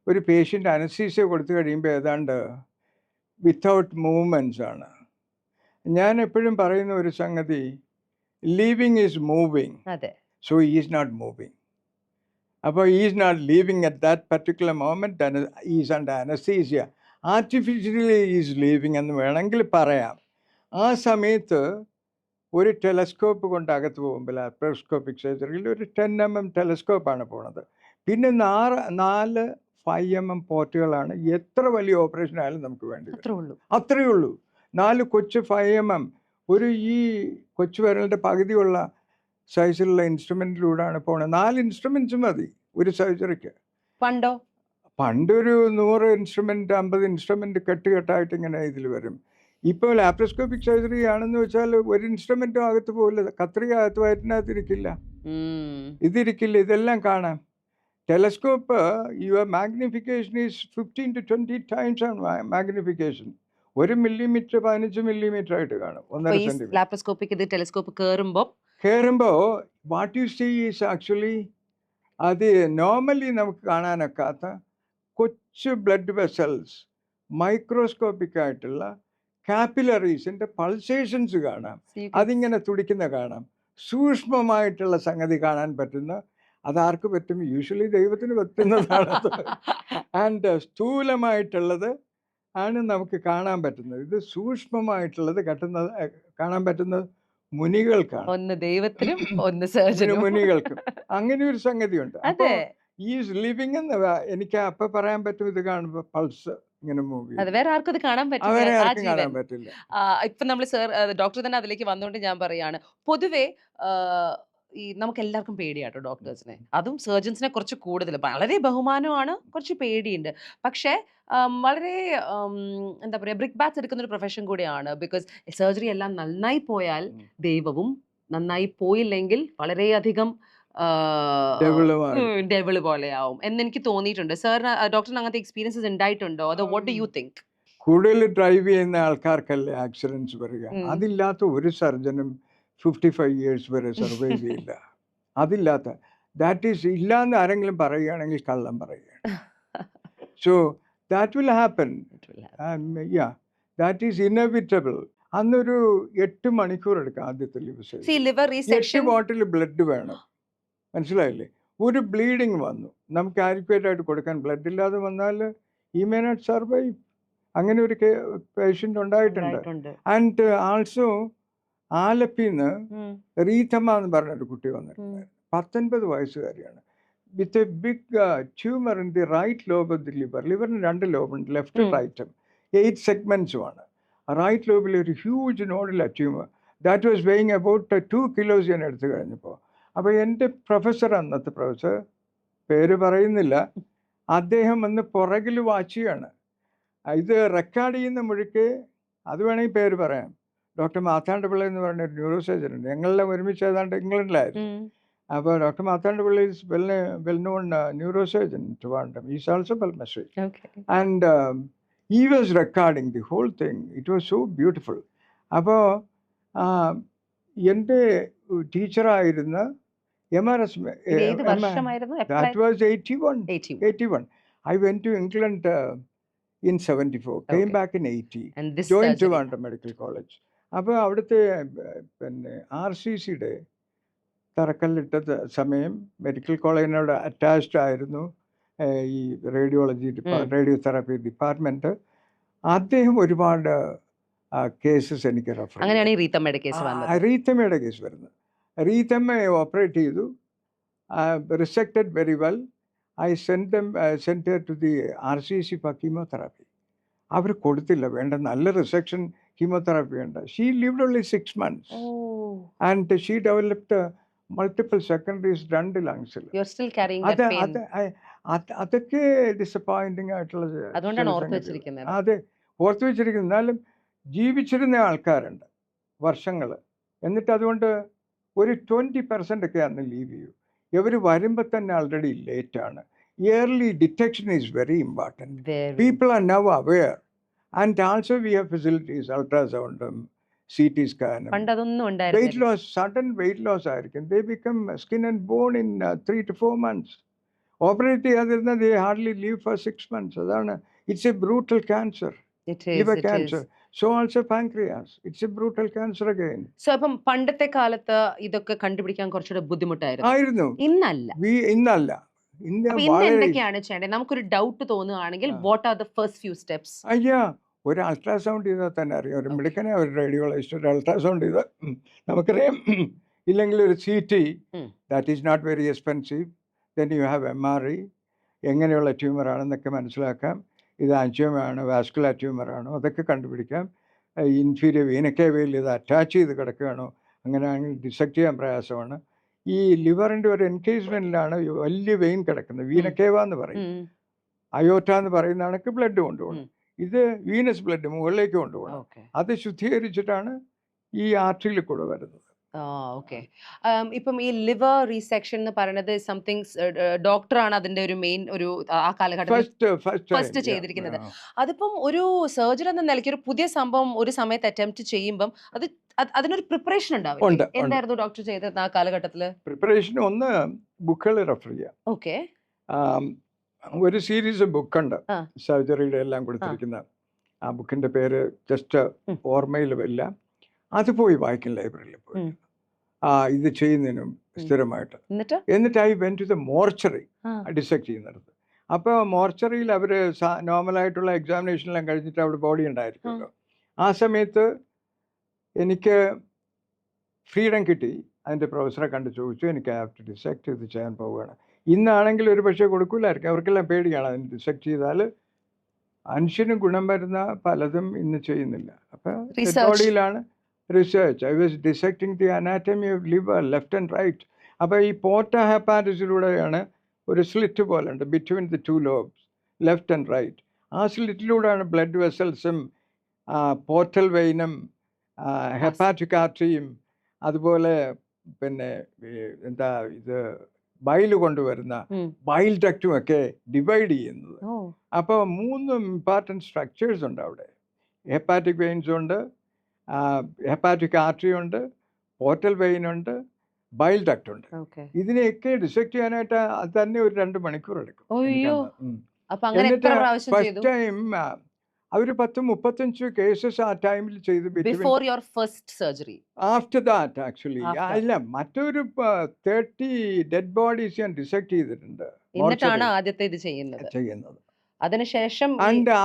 ഒരു പേഷ്യൻ്റ് അനസ്തീസിയ കൊടുത്തു കഴിയുമ്പോൾ ഏതാണ്ട് വിത്തൗട്ട് മൂവ്മെൻറ്റ്സ് ആണ്. ഞാൻ എപ്പോഴും പറയുന്ന ഒരു സംഗതി, living is moving, so is not moving. അപ്പോൾ is not living at that particular moment, is under anaesthesia. Artificially is living എന്ന് വേണമെങ്കിൽ പറയാം. ആ സമയത്ത് ഒരു ടെലസ്കോപ്പ് കൊണ്ട് അകത്ത് പോകുമ്പോൾ ലാപ്രോസ്കോപ്പിക് സർജറിയിൽ ഒരു 10 mm ടെലസ്കോപ്പാണ് പോണത്. പിന്നെ 4 5 mm പോർട്ടുകളാണ്. എത്ര വലിയ ഓപ്പറേഷൻ ആയാലും നമുക്ക് വേണ്ടി അത്രയേ ഉള്ളൂ. 4 കൊച്ചു 5 mm ഒരു ഈ കൊച്ചു വിരലിൻ്റെ പകുതിയുള്ള സൈസിലുള്ള ഇൻസ്ട്രുമെൻറ്റിലൂടെയാണ് പോണത്. 4 ഇൻസ്ട്രുമെൻറ്റ്സ് മതി ഒരു സർജറിക്ക്. പണ്ടൊരു 100 ഇൻസ്ട്രുമെൻറ്റ് 50 ഇൻസ്ട്രുമെൻറ്റ് കെട്ടുകെട്ടായിട്ട് ഇങ്ങനെ ഇതിൽ വരും. ഇപ്പോൾ ലാപ്രോസ്കോപ്പിക് സർജറി ആണെന്ന് വെച്ചാൽ ഒരു ഇൻസ്ട്രുമെൻറ്റും അകത്ത് പോകില്ല, കത്രിക അകത്ത് വയറ്റിനകത്ത് ഇരിക്കില്ല, ഇതിരിക്കില്ല, ഇതെല്ലാം കാണാം. Telescope your magnification is 15 to 20 times magnification. 1 millimeter 15 millimeter ആയിട്ട് കാണും. 1.5 centimeter. ലാപ്രോസ്കോപ്പിക് ടെലസ്കോപ്പ് കയറുമ്പോൾ what you see is actually അത് നോർമലി നമുക്ക് കാണാനൊക്കാത്ത കൊച്ചു ബ്ലഡ് വെസൽസ്, മൈക്രോസ്കോപ്പിക് ആയിട്ടുള്ള കാപ്പിലറീസിൻ്റെ പൾസേഷൻസ് കാണാം, അതിങ്ങനെ തുടിക്കുന്ന കാണാം. സൂക്ഷ്മമായിട്ടുള്ള സംഗതി കാണാൻ പറ്റുന്ന, അതാർക്ക് പറ്റും? യൂഷ്വലി ദൈവത്തിന് പറ്റുന്നതാണ്. ആൻഡ് സ്ഥൂലമായിട്ടുള്ളത് ആണ് നമുക്ക് കാണാൻ പറ്റുന്നത്. ഇത് സൂക്ഷ്മമായിട്ടുള്ളത് കാണാൻ പറ്റുന്നത് മുനികൾക്കാണ്. ഒന്ന് ദൈവത്തിനും ഒന്ന് സർജനും മുനികൾക്കും. അങ്ങനെ ഒരു സംഗതിയുണ്ട്. അപ്പോൾ ഈസ് ലിവിങ് എന്ന് എനിക്ക് അപ്പം പറയാൻ പറ്റും. ഇത് കാണുമ്പോൾ പൾസ് ഇങ്ങനെ മൂവ് ചെയ്യും. വേറെ ആർക്കും അത് കാണാൻ പറ്റില്ല. ഇപ്പൊ നമ്മൾ സർ ഡോക്ടർ തന്നെ അതിലേക്ക് വന്നുകൊണ്ട് ഞാൻ പറയാണ്, പൊതുവെ ഈ നമുക്ക് എല്ലാവർക്കും പേടിയാട്ടോ ഡോക്ടേഴ്സിനെ, അതും സർജൻസിനെ കുറച്ച് കൂടുതൽ. വളരെ ബഹുമാനമാണ്, കുറച്ച് പേടിയുണ്ട്. പക്ഷേ വളരെ എന്താ പറയുക, ബ്രിക്ക് ബാറ്റ്സ് എടുക്കുന്ന ഒരു പ്രൊഫഷൻ കൂടിയാണ്. ബിക്കോസ് സർജറി എല്ലാം നന്നായി പോയാൽ ദൈവവും, നന്നായി പോയില്ലെങ്കിൽ വളരെയധികം ഡെവിള് പോലെയാവും എന്നെനിക്ക് തോന്നിയിട്ടുണ്ട്. സാറിന് ഡോക്ടറിന് അങ്ങനത്തെ എക്സ്പീരിയൻസസ് ഉണ്ടായിട്ടുണ്ടോ? അതോ വാട്ട് ഡു യു തിങ്ക്? കൂടുതൽ ഡ്രൈവ് ചെയ്യുന്ന ആൾക്കാർക്കല്ലേ ആക്സിഡൻസ് വരിക. അതില്ലാത്ത ഒരു സർജനും 55 years വരെ സർവൈവ് ചെയ്യില്ല. അതില്ലാത്ത ദാറ്റ് ഈസ് ഇല്ലാന്ന് ആരെങ്കിലും പറയുകയാണെങ്കിൽ കള്ളം പറയുകയാണ്. So that will happen. That is inevitable. അന്നൊരു 8 മണിക്കൂർ എടുക്കാം ആദ്യത്തെ ലിവർ 8 ബോട്ടിൽ ബ്ലഡ് വേണം. മനസ്സിലായില്ലേ? ഒരു ബ്ലീഡിങ് വന്നു, നമുക്ക് ആഡിക്വേറ്റ് ആയിട്ട് കൊടുക്കാൻ ബ്ലഡ് ഇല്ലാതെ വന്നാൽ ഈ മേ നോട്ട് സർവൈവ്. അങ്ങനെ ഒരു പേഷ്യൻ്റ് ഉണ്ടായിട്ടുണ്ട്. ആൻഡ് ആൾസോ ആലപ്പിന്ന് റീത്തമ്മ എന്ന് പറഞ്ഞൊരു കുട്ടി വന്നിട്ടുണ്ട്. 19 വയസ്സുകാരിയാണ്. With a big tumour in the right lobe of the liver. ലിവറിന് 2 ലോബുണ്ട്, ലെഫ്റ്റും റൈറ്റും. 8 segmentsമാണ്. റൈറ്റ് ലോബിൽ ഒരു ഹ്യൂജ് നോഡില്ല tumour. That was weighing about 2 kilos ഞാൻ എടുത്തു കഴിഞ്ഞപ്പോൾ. അപ്പോൾ എൻ്റെ പ്രൊഫസർ, അന്നത്തെ പ്രൊഫസർ, പേര് പറയുന്നില്ല, അദ്ദേഹം വന്ന് പുറകിൽ വാച്ച് ചെയ്യാണ്. ഇത് റെക്കോർഡ് ചെയ്യുന്ന മുഴുക്കെ അത് വേണമെങ്കിൽ പേര് പറയാം. ഡോക്ടർ മാത്താണ്ഡപിള്ള എന്ന് പറഞ്ഞ ഒരു ന്യൂറോ സർജൻ ഉണ്ട്. ഞങ്ങളെല്ലാം ഒരുമിച്ച് ഏതാണ്ട് ഇംഗ്ലണ്ടിലായിരുന്നു. അപ്പോൾ doctor Marthanda Pillai is well known neuro surgeon Trivandrum. Is also Padmashri. And he was recording the whole thing. It was so beautiful. അപ്പോൾ എൻ്റെ ടീച്ചറായിരുന്ന MRS. ഇത് ഏത് വർഷമായിരുന്നു? That was 81. 81. I went to England in 74. Came Okay. back in 80. And this Joined surgery. Trivandrum Medical College. അപ്പോൾ അവിടുത്തെ പിന്നെ RCCയുടെ തറക്കല്ലിട്ട സമയം medical കോളേജിനോട് attached ആയിരുന്നു ഈ റേഡിയോളജി റേഡിയോ തെറാപ്പി ഡിപ്പാർട്ട്മെൻറ്റ്. അദ്ദേഹം ഒരുപാട് കേസസ് എനിക്ക് റെഫർ. അങ്ങനെയാണ് ഈ റീത്തമ്മയുടെ കേസ് വന്നത്. റീത്തമ്മയുടെ കേസ് വരുന്നത്. റീത്തമ്മയെ ഓപ്പറേറ്റ് ചെയ്തു. Resected very well. I sent to the RCC for chemotherapy. അവർ കൊടുത്തില്ല, വേണ്ട നല്ല റിസെക്ഷൻ കീമോതെറാപ്പി വേണ്ട. She lived only 6 months. And she developed multiple secondaries 2 ലങ്സിൽ. അതൊക്കെ ഡിസപ്പോയിന്റിങ് ആയിട്ടുള്ള. അതുകൊണ്ടാണ് ഓർത്ത് വെച്ചിരിക്കുന്നത്. അതെ, ഓർത്ത് വെച്ചിരിക്കുന്നത്. എന്നാലും ജീവിച്ചിരുന്ന ആൾക്കാരുണ്ട് വർഷങ്ങൾ. എന്നിട്ട് അതുകൊണ്ട് ഒരു 20% ഒക്കെ അന്ന് ലീവ് ചെയ്യൂ. ഇവർ വരുമ്പോൾ തന്നെ ആൾറെഡി ലേറ്റാണ്. Early detection is very important. People are now aware. And also we have facilities, അൾട്രാസൗണ്ടും CT സ്കാനും. Weight loss, sudden weight loss ആയിരിക്കും. They become skin and bone in 3 to 4 months. Operate ചെയ്യാതിരുന്നാൽ they hardly live for 6 months. അതാണ്. It's a brutal cancer. Liver cancer. So also pancreas. It's a brutal cancer again. So അപ്പം പണ്ടത്തെ കാലത്ത് ഇതൊക്കെ കണ്ടുപിടിക്കാൻ കുറച്ചുകൂടെ ബുദ്ധിമുട്ടായിരുന്നു. ആയിരുന്നു. ഇന്നല്ല. ഇന്നല്ല. ഇന്ന് എന്തൊക്കെയാണ് ചെയ്യേണ്ടത്? നമുക്കൊരു ഡൗട്ട് തോന്നുകയാണെങ്കിൽ what are the first few steps? അയ്യാ, ഒരു അൾട്രാസൗണ്ട് ചെയ്താൽ തന്നെ അറിയാം. ഒരു മെഡിക്കനെ, ഒരു റേഡിയോളജിസ്റ്റ് ഒരു അൾട്രാസൗണ്ട് ചെയ്താൽ നമുക്കറിയാം. ഇല്ലെങ്കിൽ ഒരു CT, that is not very expensive. Then you have MRI. എങ്ങനെയുള്ള ട്യൂമറാണെന്നൊക്കെ മനസ്സിലാക്കാം. ഇത് ആൻജിയോമയാണോ വാസ്കുലർ ട്യൂമറാണോ അതൊക്കെ കണ്ടുപിടിക്കാം. ഇൻഫീരിയർ വീനക്കേവയിൽ ഇത് അറ്റാച്ച് ചെയ്ത് കിടക്കുകയാണോ, അങ്ങനെയാണെങ്കിൽ ഡിസെക്ട് ചെയ്യാൻ പ്രയാസമാണ്. ഈ ലിവറിൻ്റെ ഒരു എൻകേജ്മെൻറ്റിലാണ് വലിയ വെയിൻ കിടക്കുന്നത്. വീനക്കേവ എന്ന് പറയും. അയോട്ട എന്ന് പറയുന്നതാണെങ്കിൽ ബ്ലഡ് കൊണ്ടുപോകണം. ഇത് വീനസ് ബ്ലഡ് മുകളിലേക്ക് കൊണ്ടുപോകണം. അത് ശുദ്ധീകരിച്ചിട്ടാണ് ഈ ആർട്ടറിയിൽ കൂടെ വരുന്നത്. ഓക്കെ. ഇപ്പം ഈ ലിവർ റീസെക്ഷൻ എന്ന് പറയുന്നത് സംതിങ് ഡോക്ടറാണ് അതിന്റെ ഒരു മെയിൻ ഒരു ആ കാലഘട്ടത്തിൽ ഫസ്റ്റ് ചെയ്തിരിക്കുന്നത്. അതിപ്പം ഒരു സർജറി എന്ന നിലയ്ക്ക് ഒരു പുതിയ സംഭവം ഒരു സമയത്ത് അറ്റംപ്റ്റ് ചെയ്യുമ്പം അതിനൊരു പ്രിപ്പറേഷൻ ഉണ്ടാവും. എന്തായിരുന്നു ഡോക്ടർ ചെയ്തത് ആ കാലഘട്ടത്തില്? പ്രിപ്പറേഷൻ ഒന്ന് ബുക്കുകൾ റെഫർ ചെയ്യാം. ഓക്കെ. ഒരു സീരീസ് ബുക്കുണ്ട് സർജറിയുടെ എല്ലാം കൊടുത്തിരിക്കുന്ന. ആ ബുക്കിന്റെ പേര് ജസ്റ്റ് ഓർമ്മയിൽ വരില്ല. അത് പോയി വായിക്കും ലൈബ്രറിയിൽ പോയി. ഇത് ചെയ്യുന്നതിനും സ്ഥിരമായിട്ട്. എന്നിട്ട് I went to the mortuary dissect ചെയ്യുന്നിടത്ത്. അപ്പോൾ മോർച്ചറിയിൽ അവർ നോർമലായിട്ടുള്ള എക്സാമിനേഷനെല്ലാം കഴിഞ്ഞിട്ട് അവിടെ ബോഡി ഉണ്ടായിരിക്കുമല്ലോ. ആ സമയത്ത് എനിക്ക് ഫ്രീഡം കിട്ടി. അതിൻ്റെ പ്രൊഫസറെ കണ്ട് ചോദിച്ചു, എനിക്ക് ഹാവ് ടു ഡിസെക്ട് ഇത് ചെയ്യാൻ പോവുകയാണ്. ഇന്നാണെങ്കിൽ ഒരു പക്ഷേ കൊടുക്കില്ലായിരിക്കും. അവർക്കെല്ലാം പേടിയാണ്. അതിന് ഡിസെക്ട് ചെയ്താൽ മനുഷ്യന് ഗുണം വരുന്ന പലതും ഇന്ന് ചെയ്യുന്നില്ല. അപ്പം ബോഡിയിലാണ് research. I was dissecting the anatomy of liver left and right. അപ്പോൾ ഈ പോർട്ട ഹെപ്പാറ്റിസിലൂടെയാണ് ഒരു സ്ലിറ്റ് പോലെ ഉണ്ട് between the 2 lobes, left and right. ആ സ്ലിറ്റിലൂടെയാണ് ബ്ലഡ് വെസൽസും പോർട്ടൽ വെയിനും ഹെപ്പാറ്റിക് ആർട്ടറിയും അതുപോലെ പിന്നെ എന്താ ഇത് ബൈൽ കൊണ്ടുവരുന്ന ബൈൽ ഡക്റ്റും ഒക്കെ ഡിവൈഡ് ചെയ്യുന്നത്. അപ്പോൾ 3 ഇമ്പോർട്ടൻറ്റ് സ്ട്രക്ചേഴ്സ് ഉണ്ട് അവിടെ. ഹെപ്പാറ്റിക് വെയിൻസ് ഉണ്ട്, ഹെപ്പാറ്റിക് ആർട്ടറി ഉണ്ട്, പോർട്ടൽ വെയിൻ ഉണ്ട്, ബൈൽ ഡക്റ്റ് ഉണ്ട്. ഇതിനെയൊക്കെ ഡിസെക്ട് ചെയ്യാനായിട്ട് അത് തന്നെ ഒരു 2 മണിക്കൂർ എടുക്കും. എന്നിട്ട് ഫസ്റ്റ് ടൈം അവർ 10-35 കേസസ് ആ ടൈമിൽ ചെയ്ത്. Before your first surgery? After that actually. അല്ല, മറ്റൊരു 30 ഡെഡ് ബോഡീസ് ഞാൻ ഡിസെക്ട് ചെയ്തിട്ടുണ്ട്. എന്നിട്ടാണ് ആദ്യത്തെ ഇത് ചെയ്യുന്നത്. അതിനുശേഷം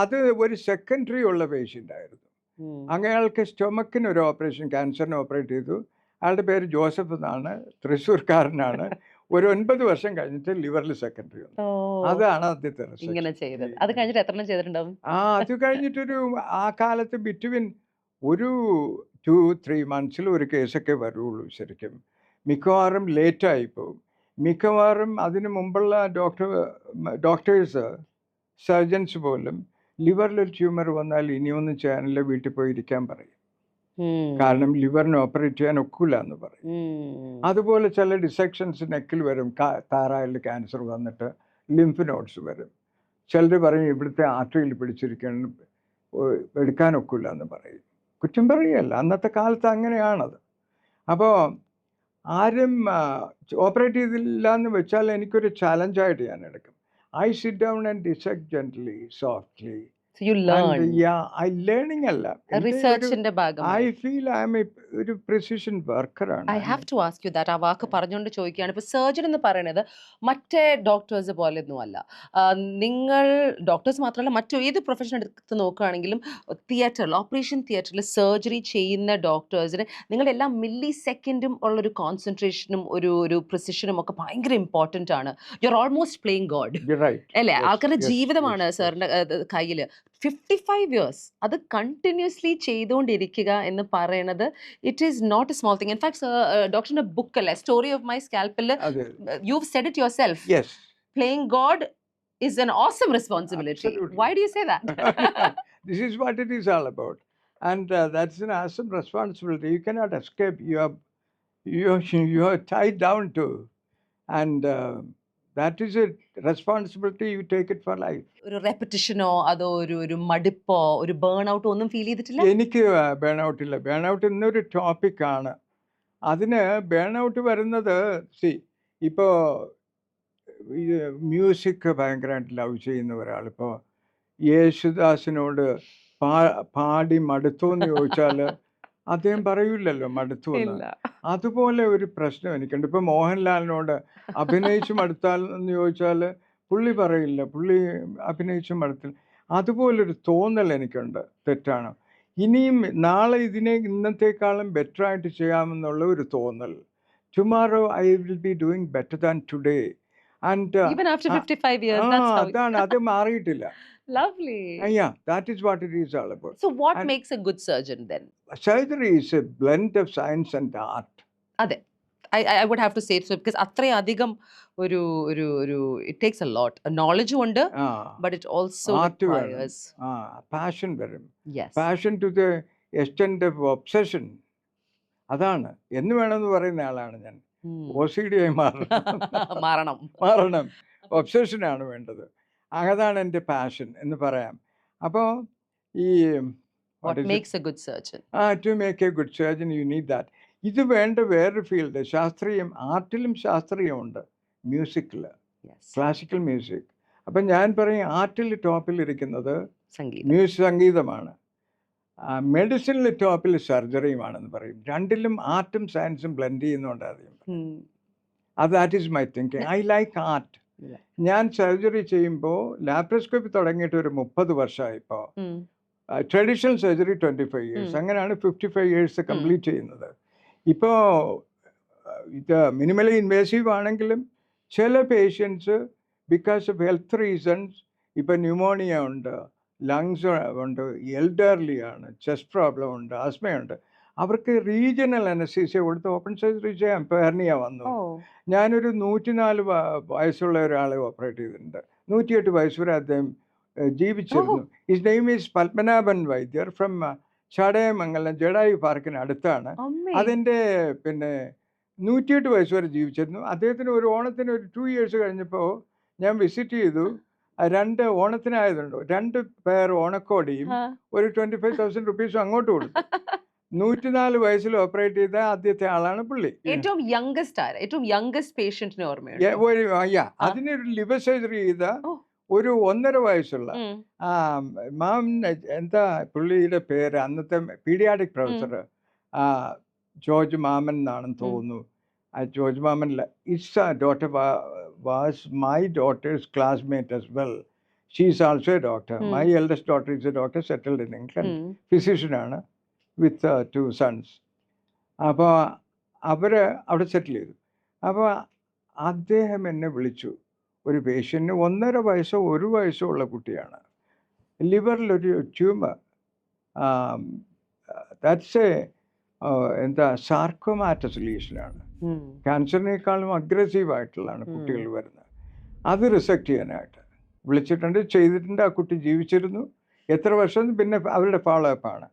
അത് ഒരു സെക്കൻഡറി ഉള്ള പേഷ്യൻ്റ് ആയിരുന്നു. അങ്ങയാൾക്ക് സ്റ്റൊമക്കിന് ഒരു ഓപ്പറേഷൻ, ക്യാൻസറിന് ഓപ്പറേറ്റ് ചെയ്തു. അയാളുടെ പേര് ജോസഫ് എന്നാണ്, തൃശ്ശൂർക്കാരനാണ്. ഒരു 9 വർഷം കഴിഞ്ഞിട്ട് ലിവറിൽ സെക്കൻഡറി വന്നു. അതാണ് ആദ്യത്തെ. അത് കഴിഞ്ഞിട്ട് എത്ര ചെയ്തിട്ടുണ്ടാവും? അത് കഴിഞ്ഞിട്ടൊരു ആ കാലത്ത് ബിറ്റ്വീൻ ഒരു 2-3 months ഒരു കേസൊക്കെ വരുള്ളൂ ശരിക്കും. മിക്കവാറും ലേറ്റായി പോകും. മിക്കവാറും അതിന് മുമ്പുള്ള ഡോക്ടേഴ്സ് സർജൻസ് പോലും ലിവറിലൊരു ട്യൂമർ വന്നാൽ ഇനിയൊന്നും ചെയ്യാനില്ല, വീട്ടിൽ പോയി ഇരിക്കാൻ പറയും. കാരണം ലിവറിന് ഓപ്പറേറ്റ് ചെയ്യാൻ ഒക്കില്ല എന്ന് പറയും. അതുപോലെ ചില ഡിസെക്ഷൻസ് നെക്കിൽ വരും. താറായിൽ ക്യാൻസർ വന്നിട്ട് ലിംഫ് നോഡ്സ് വരും. ചിലർ പറയും ഇവിടുത്തെ ആർട്ടറിയിൽ പിടിച്ചിരിക്കണം, എടുക്കാൻ ഒക്കില്ല എന്ന് പറയും. കുറ്റം പറയുകയല്ല, അന്നത്തെ കാലത്ത് അങ്ങനെയാണത്. അപ്പോൾ ആരും ഓപ്പറേറ്റ് ചെയ്തില്ല എന്ന് വെച്ചാൽ എനിക്കൊരു ചാലഞ്ചായിട്ട് ഞാൻ എടുക്കും. I sit down and dissect gently, softly. So you learn. Learning അല്ല, റിസർച്ചിന്റെ ഐ ഭാഗമായി. ഫീൽ ഐ എം ഒരു പ്രിസിഷൻ വർക്കറാണ്. I have to ask you that. ആ വാക്ക് പറഞ്ഞുകൊണ്ട് ചോദിക്കുകയാണ്. ഇപ്പോൾ സർജൻ എന്ന് പറയുന്നത് മറ്റേ ഡോക്ടേഴ്സ് പോലെയൊന്നും അല്ല. നിങ്ങൾ ഡോക്ടേഴ്സ് മാത്രമല്ല, മറ്റു ഏത് പ്രൊഫഷൻ എടുത്ത് നോക്കുകയാണെങ്കിലും തിയേറ്ററിൽ, ഓപ്പറേഷൻ തിയേറ്ററിൽ സർജറി ചെയ്യുന്ന ഡോക്ടേഴ്സിന് നിങ്ങളെല്ലാം മില്ലി സെക്കൻഡും ഉള്ളൊരു കോൺസെൻട്രേഷനും ഒരു പ്രിസിഷനും ഒക്കെ ഭയങ്കര ഇമ്പോർട്ടൻ്റ് ആണ്. You are almost playing God അല്ലേ? ആൾക്കാരുടെ ജീവിതമാണ് സാറിൻ്റെ കയ്യിൽ. 55 years അത് കണ്ടിന്യൂസ്ലി ചെയ്തുകൊണ്ടിരിക്കുക എന്ന് പറയുന്നത് it is not a small thing. In fact ഡോക്ടറിന്റെ ബുക്ക് അല്ലേ, story of my scalpel, you said it yourself, playing God is an awesome responsibility. Absolutely. Why do you say that? This is what it is all about, and that's an awesome responsibility. You cannot escape. You are tied down to, and that is a responsibility. You take it for life. ഒരു റെപ്പറ്റീഷനോ അതോ ഒരു മടുപ്പോ ഒരു burn ഔട്ടോ ഒന്നും feel ചെയ്തിട്ടില്ല? എനിക്ക് burn out ഇല്ല. Burn out എന്നൊരു ടോപ്പിക്കാണ്. അതിന് ബേൺ ഔട്ട് വരുന്നത്, ഇപ്പോൾ മ്യൂസിക് ഭയങ്കരമായിട്ട് ലവ് ചെയ്യുന്ന ഒരാൾ ഇപ്പോൾ യേശുദാസിനോട് പാടി മടുത്തു എന്ന് ചോദിച്ചാൽ അദ്ദേഹം പറയൂലല്ലോ മടുത്തു എന്ന്. അതുപോലെ ഒരു പ്രശ്നം എനിക്കുണ്ട്. ഇപ്പം മോഹൻലാലിനോട് അഭിനയിച്ചു മടുത്താൽ എന്ന് ചോദിച്ചാൽ പുള്ളി പറയില്ല, പുള്ളി അഭിനയിച്ചു മടുത്തില്ല. അതുപോലൊരു തോന്നൽ എനിക്കുണ്ട്. തെറ്റാണ്. ഇനിയും നാളെ ഇന്നത്തേക്കാളും ബെറ്ററായിട്ട് ചെയ്യാമെന്നുള്ള ഒരു തോന്നൽ. Tomorrow I will be doing better than today. Even after 55 years, that's how അതാണ്, അത് മാറിയിട്ടില്ല. Lovely. Yeah, that is what it is all about. So what makes a good surgeon then? Surgery is a blend of science and art. അതെ, I would have to say so, because അത്രയും അധികം ഒരു it takes a lot. Knowledge ഉണ്ട്, but it also requires passion വരും. Yes. Passion to the extent of obsession. അതാണ് എന്ന് വേണമെന്ന് പറയുന്ന ആളാണ് ഞാൻ. OCD ആയി മാറണം. ഒബ്സഷനാണ് വേണ്ടത്. അതാണ് എൻ്റെ പാഷൻ എന്ന് പറയാം. അപ്പോൾ ഈ what makes a good surgeon? To make a good surgeon you need that. ഇത് വേണ്ട വേറൊരു ഫീൽഡ്. ശാസ്ത്രീയം, ആർട്ടിലും ശാസ്ത്രീയമുണ്ട്. മ്യൂസിക്കിൽ, ക്ലാസിക്കൽ മ്യൂസിക്. അപ്പം ഞാൻ പറയും ആർട്ടിൽ ടോപ്പിലിരിക്കുന്നത് സംഗീതമാണ്, മെഡിസിനിൽ ടോപ്പിൽ സർജറിയുമാണെന്ന് പറയും. രണ്ടിലും ആർട്ടും സയൻസും ബ്ലെൻഡ് ചെയ്യുന്നുണ്ട് ആദ്യം. That is my thinking. I like art. ഞാൻ സർജറി ചെയ്യുമ്പോൾ ലാപ്രോസ്കോപ്പി തുടങ്ങിയിട്ട് ഒരു 30 വർഷമായി. ഇപ്പോൾ ട്രഡീഷണൽ സർജറി 25 years, അങ്ങനെയാണ് 55 years കംപ്ലീറ്റ് ചെയ്യുന്നത്. ഇപ്പോൾ ഇത് മിനിമലി ഇൻവേസീവ് ആണെങ്കിലും ചില patients because of health reasons, ഇപ്പം ന്യൂമോണിയ ഉണ്ട്, ലങ്സ് ഉണ്ട്, എൽഡർലി ആണ്, ചെസ്റ്റ് പ്രോബ്ലം ഉണ്ട്, ആസ്മയുണ്ട്, അവർക്ക് റീജിയണൽ അനസ്തീസിയ കൊടുത്ത് ഓപ്പൺ സർജറി ചെയ്യാം. ഇപ്പോൾ ഹെർണിയ വന്നു. ഞാനൊരു 104 വയസ്സുള്ള ഒരാളെ ഓപ്പറേറ്റ് ചെയ്തിട്ടുണ്ട്. 108 വയസ്സ് വരെ അദ്ദേഹം ജീവിച്ചിരുന്നു. His name is Padmanabhan Vaidyar from Chadayamangalam, Jatayu പാർക്കിന് അടുത്താണ്. അതിൻ്റെ 108 വയസ്സ് വരെ ജീവിച്ചിരുന്നു. അദ്ദേഹത്തിന് ഒരു ഓണത്തിന് ഒരു 2 years കഴിഞ്ഞപ്പോൾ ഞാൻ വിസിറ്റ് ചെയ്തു. 2 ഓണത്തിനായതുണ്ട്, 2 പേർ ഓണക്കോടിയും ഒരു 25,000 rupees അങ്ങോട്ട് കൊടുത്തു. 104 വയസ്സിൽ ഓപ്പറേറ്റ് ചെയ്ത ആദ്യത്തെ ആളാണ് പുള്ളി. ഏറ്റവും യംഗസ്റ്റ് പേഷ്യന്റിനെ ഓർമ്മയുണ്ട്. അതിനൊരു ലിവർ സർജറി ചെയ്ത ഒരു 1.5 വയസ്സുള്ള എന്താ പുള്ളിയുടെ പേര്, അന്നത്തെ പീഡിയാട്രിക് പ്രൊഫസർ ജോർജ് മാമൻ എന്നാണെന്ന് തോന്നുന്നു. ജോർജ് മാമനില്ല, it's daughter was my daughter's classmate as well. She is also a doctor. My eldest daughter is a doctor settled in England. ഫിസിഷ്യനാണ് വിത്ത് 2 sons. അപ്പോൾ അവർ അവിടെ സെറ്റിൽ ചെയ്തു. അപ്പോൾ അദ്ദേഹം എന്നെ വിളിച്ചു. ഒരു പേഷ്യൻറ്റിന് 1.5 വയസ്സോ 1 വയസ്സോ ഉള്ള കുട്ടിയാണ്, ലിവറിലൊരു ട്യൂമർ. ദാറ്റ്സ് എന്താ സാർക്കോമാറ്റസ് ലീഷനാണ്. ക്യാൻസറിനേക്കാളും അഗ്രസീവായിട്ടുള്ളതാണ് കുട്ടികൾ വരുന്നത്. അത് റിസെക്റ്റ് ചെയ്യാനായിട്ട് വിളിച്ചിട്ടുണ്ട്, ചെയ്തിട്ടുണ്ട്. ആ കുട്ടി ജീവിച്ചിരുന്നു. എത്ര വർഷം പിന്നെ അവരുടെ ഫോളോ അപ്പ് ആണ്.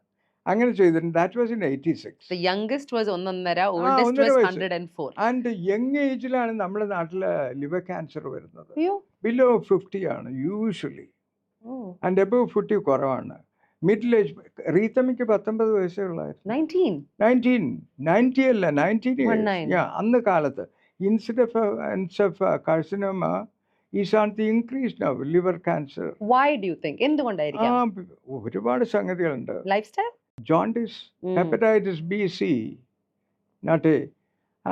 അങ്ങനെ ചെയ്തിട്ടുണ്ട്. That was in 86. The youngest was 1.5, oldest was 104. And young ഏജിലാണ് നമ്മുടെ നാട്ടിൽ ലിവർ ക്യാൻസർ വരുന്നത്. ബിലോ 50 ആണ് യൂഷ്വലി, ആൻഡ് എബവ് 50 കുറവാണ്. Middle age. റീത്തമ്മയ്ക്ക് 19 വയസ്സേ ഉള്ളായിരുന്നു. 19. 90 അല്ല 19 years. 19. Yeah, അന്ന് കാലത്ത് incidents of carcinoma is on the increase now. Liver cancer. Why do you think? എന്തുകൊണ്ടായിരിക്കാം? ഒരുപാട് സംഗതികളുണ്ട്. Lifestyle? Jaundice, hepatitis B, C, not A.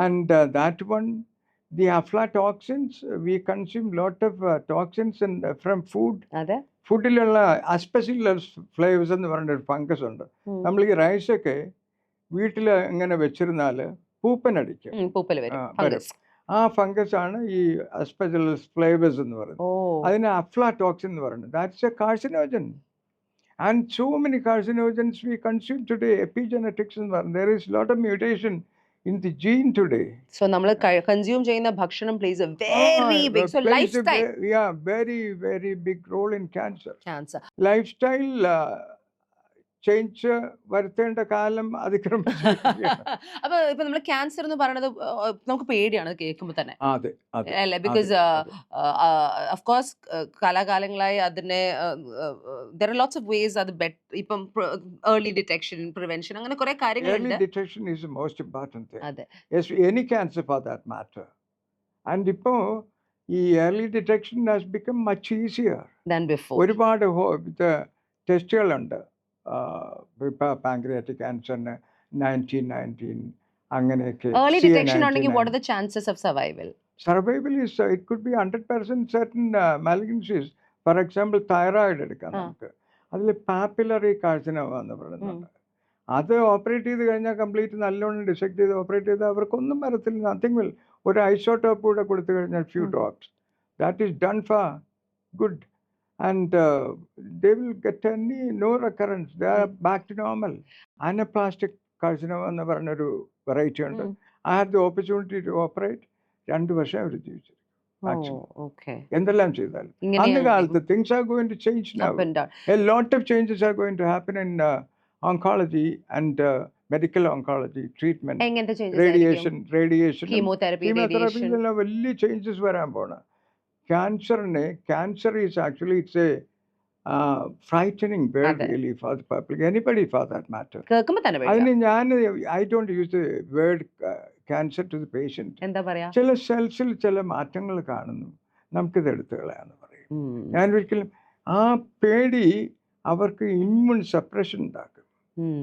And that one, the aflatoxins, we consume lot of toxins and from food. അതെ. ഫുഡിലുള്ള അസ്പെസിലസ് flavours എന്ന് പറഞ്ഞൊരു fungus ഉണ്ട്. നമ്മൾ ഈ റൈസൊക്കെ വീട്ടിൽ ഇങ്ങനെ വെച്ചിരുന്നാൽ പൂപ്പനടിക്കും. വരും. ആ ഫംഗസ് ആണ് ഈ അസ്പെസിലസ് ഫ്ലേവേഴ്സ് എന്ന് പറയുന്നത്. അതിന് അഫ്ലാടോക്സിൻ എന്ന് പറയുന്നത്. That's a carcinogen. And so many carcinogens we consume today, epigenetics എന്ന് പറയുന്നത്. There is lot of mutation in the gene today. So നമ്മൾ കൺസ്യൂം ചെയ്യുന്ന ഭക്ഷണം plays a very big, so lifestyle. Yeah, very, very big role in cancer. Cancer. Lifestyle change വരുത്തേണ്ട കാലം അതിക്രമിച്ചിരിക്കുകയാണ്. അപ്പൊ ഇപ്പൊ നമ്മൾ ക്യാൻസർ എന്ന് പറയുന്നത് നമുക്ക് പേടിയാണ് കേൾക്കുമ്പോൾ തന്നെ. അതെ അല്ലേ? ബിക്കോസ് ഓഫ് കോഴ്സ് കാലാകാലങ്ങളായി അതിനെ there are lots of ways അത് ഇപ്പം early detection, prevention, അങ്ങനെ കുറെ കാര്യങ്ങളുണ്ട്. Early detection is the most important thing. അതെ. Yes, any cancer for that matter. And ഇപ്പോ ഈ early detection has become much easier than before. ഒരുപാട് ടെസ്റ്റുകളുണ്ട്. ഇപ്പൊ പാൻക്രിയാറ്റിക് ക്യാൻസറിന് 1919 അങ്ങനെയൊക്കെ. Early detection ഉണ്ടെങ്കിൽ what are the chances of survival? Survival is it could be 100% certain malignancies. For example, thyroid എടുക്കാം നമുക്ക്. അതിൽ പാപ്പിലറി കാർസിനോമ എന്ന് പറയുന്നുണ്ട്. അത് ഓപ്പറേറ്റ് ചെയ്ത് കഴിഞ്ഞാൽ കംപ്ലീറ്റ് നല്ലോണം ഡിസെക്ട് ചെയ്ത് ഓപ്പറേറ്റ് ചെയ്ത് അവർക്കൊന്നും വരത്തില്ല. Nothing will. ഒരു ഐസോട്ടോപ്പ് കൂടെ കൊടുത്തു കഴിഞ്ഞാൽ few drops. That is done for good. And they will get no recurrence. They are back to normal. Anaplastic carcinoma എന്ന് പറഞ്ഞൊരു വെറൈറ്റി ഉണ്ട്. I had the opportunity to operate. 2 വർഷം അവർ ജീവിച്ചു. എന്തെല്ലാം ചെയ്താൽ അന്ന് കാലത്ത് things are going to change now. A lot of changes are going to happen in oncology and medical oncology treatment. Radiation, chemotherapy എല്ലാം വലിയ ചേഞ്ചസ് വരാൻ പോണ. Cancer is actually, it's a frightening word really for the public, anybody for that matter. I don't use the word cancer to the patient. ചില സെൽസിൽ ചില മാറ്റങ്ങൾ കാണുന്നു, നമുക്കിത് എടുത്തു കളയാന്ന് പറയും. ഞാൻ ഒരിക്കലും ആ പേടി അവർക്ക് ഇമ്മ്യൂൺ സപ്രഷൻ ഉണ്ടാക്കും.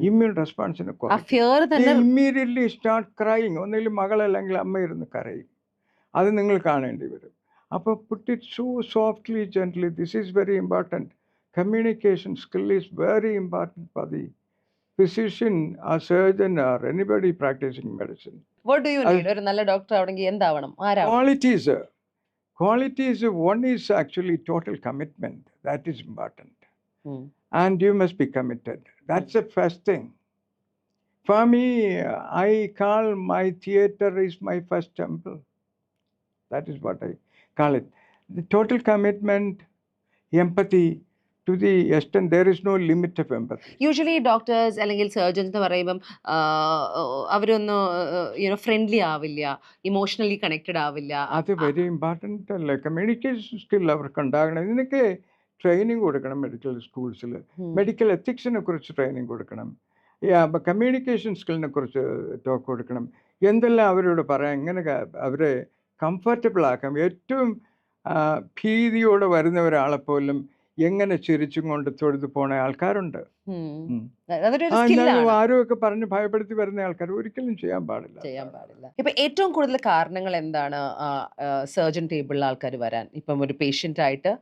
ഇമ്മ്യൂൺ റെസ്പോൺസിനെ ഇമ്മീഡിയറ്റ്ലി സ്റ്റാർട്ട് ക്രൈങ്. ഒന്നെങ്കിലും മകളല്ലെങ്കിൽ അമ്മ ഇരുന്ന് കരയും. അത് നിങ്ങൾ കാണേണ്ടി വരും. അപ്പോൾ put it so softly, gently. This is very important. Communication skill is very important for the physician or surgeon or anybody practicing medicine. What do you need? ഒരു നല്ല ഡോക്ടർ ആവണമെങ്കിൽ എന്താവണം? Qualities, one is actually total commitment. That is important. And you must be committed. That's the first thing. For me, I call my theater is my first temple. That is what I call it. The total commitment, empathy, to the extent there is no limit of empathy. Usually doctors അല്ലെങ്കിൽ surgeons എന്ന് പറയുമ്പം അവരൊന്ന് friendly ആവില്ല, emotionally connected ആവില്ല. അത് very important അല്ലേ. Communication skill അവർക്ക് ഉണ്ടാകണം. ഇതിനൊക്കെ ട്രെയിനിങ് കൊടുക്കണം മെഡിക്കൽ സ്കൂൾസിൽ. മെഡിക്കൽ എത്തിക്സിനെ കുറിച്ച് ട്രെയിനിങ് കൊടുക്കണം. കമ്മ്യൂണിക്കേഷൻ സ്കില്ലിനെ കുറിച്ച് ടോക്ക് കൊടുക്കണം. എന്തെല്ലാം അവരോട് പറയാം, എങ്ങനെ അവരെ കംഫർട്ടബിൾ ആക്കാം. ഏറ്റവും ഭീതിയോടെ വരുന്ന ഒരാളെപ്പോലും എങ്ങനെ ചിരിച്ചും കൊണ്ട് തൊഴുതു പോണ ആൾക്കാരുണ്ട്. ആരോഗ്യമൊക്കെ പറഞ്ഞ് ഭയപ്പെടുത്തി വരുന്ന ആൾക്കാർ ഒരിക്കലും ചെയ്യാൻ പാടില്ല. ഇപ്പൊ ഏറ്റവും കൂടുതൽ കാരണങ്ങൾ എന്താണ് സർജൻ ടേബിളിൽ ആൾക്കാർ വരാൻ? ഇപ്പം ഒരു പേഷ്യന്റ് ആയിട്ട്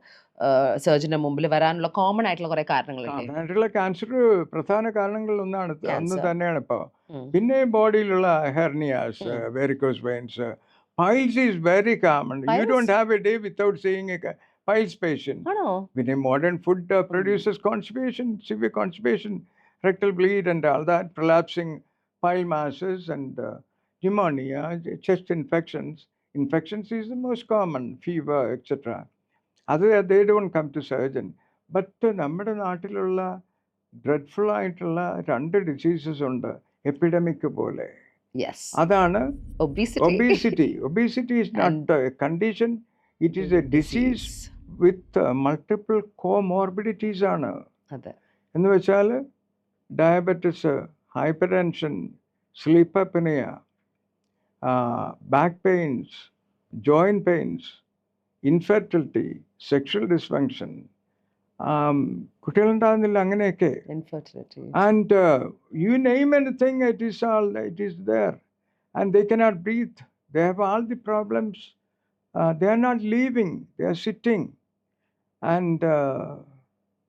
സർജന്റെ മുമ്പിൽ വരാനുള്ള കോമൺ ആയിട്ടുള്ള കുറെ കാരണങ്ങളുണ്ട്. ക്യാൻസർ പ്രധാന കാരണങ്ങളിൽ ഒന്നാണ്, അന്ന് തന്നെയാണ് ഇപ്പൊ. പിന്നെ ബോഡിയിലുള്ള hernias, varicose veins, piles is very common. Piles? You don't have a day without seeing a piles patient. When a modern food produces constipation, severe constipation, rectal bleed and all that, prolapsing pile masses and pneumonia, chest infections. Infections is the most common, fever, etc. They don't come to surgeon. But നമ്മുടെ നാട്ടിലുള്ള dreadful ആയിട്ടുള്ള 2 diseases ഉണ്ട്, epidemic പോലെ. Yes. അതാണ് obesity. Obesity is not a condition, it is a disease with multiple comorbidities ആണ്. എന്ന് വെച്ചാൽ diabetes, hypertension, sleep apnoea, back pains, joint pains, infertility, sexual dysfunction, കുട്ടികളുണ്ടാകുന്നില്ല, അങ്ങനെയൊക്കെ. Infertility. And you name anything, it is there. And they cannot breathe. They have all the problems. They are not leaving. They are sitting. And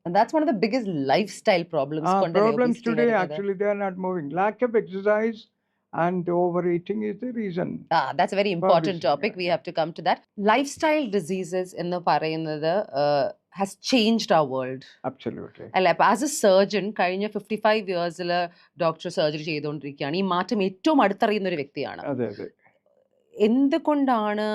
And that's one of the biggest lifestyle problems. കൊണ്ടല്ലേ problems obesity today, വരുന്നത്. actually, they are not moving. Lack of exercise and overeating is the reason. That's a very important Obviously, topic. yeah, We yeah. have to come to that. Lifestyle diseases എന്ന് പറയുന്നത് has changed our world. Absolutely. അല്ല, അപ്പോൾ as A surgeon കഴിഞ്ഞ 55 ഇയേഴ്സിൽ doctor surgery ചെയ്തുകൊണ്ടിരിക്കുകയാണ്. ഈ മാറ്റം ഏറ്റവും അടുത്തറിയുന്ന ഒരു വ്യക്തിയാണ്. അതെ, അതെ. എന്തുകൊണ്ടാണ്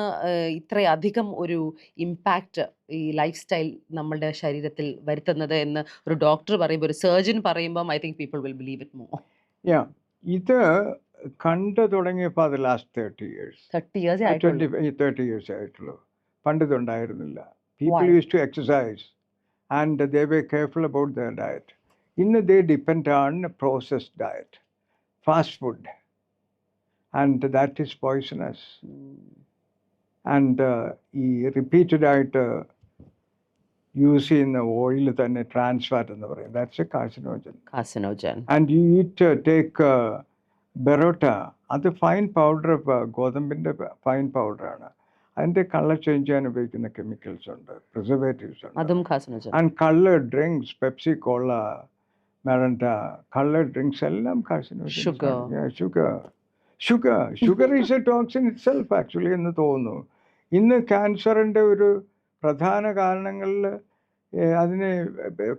ഇത്രയധികം ഒരു ഇമ്പാക്റ്റ് ഈ ലൈഫ് സ്റ്റൈൽ നമ്മളുടെ ശരീരത്തിൽ വരുത്തുന്നത് എന്ന് ഒരു ഡോക്ടർ പറയുമ്പോൾ, ഒരു സർജൻ പറയുമ്പോൾ, I think people will believe it more. Yeah. ഇത് കണ്ടു തുടങ്ങിയപ്പോൾ അത് ലാസ്റ്റ് 30 years. 30 years ആയിട്ടുള്ളൂ. 30 years ആയിട്ടുള്ളൂ. പണ്ട് ഇതുണ്ടായിരുന്നില്ല. People Why? used to exercise and they were careful about their diet. ഇന്ന് they depend on processed diet, fast food, and that is poisonous. And ഈ repeated ആയിട്ട് യൂസ് ചെയ്യുന്ന ഓയിൽ തന്നെ trans fat എന്ന് പറയും. That's a carcinogen. Carcinogen. And you eat take parotta, അത് fine powder, ഗോതമ്പിൻ്റെ fine പൗഡറാണ്. അതിൻ്റെ കളർ ചേഞ്ച് ചെയ്യാൻ ഉപയോഗിക്കുന്ന കെമിക്കൽസ് ഉണ്ട്, പ്രിസർവേറ്റീവ്സ് ഉണ്ട്. അതും carcinogen. And coloured drinks, Pepsi, cola, Mirinda, coloured drinks എല്ലാം carcinogen. Sugar. Sugar is a toxin itself actually എന്ന് തോന്നുന്നു. ഇന്ന് ക്യാൻസറിൻ്റെ ഒരു പ്രധാന കാരണങ്ങളിൽ അതിന്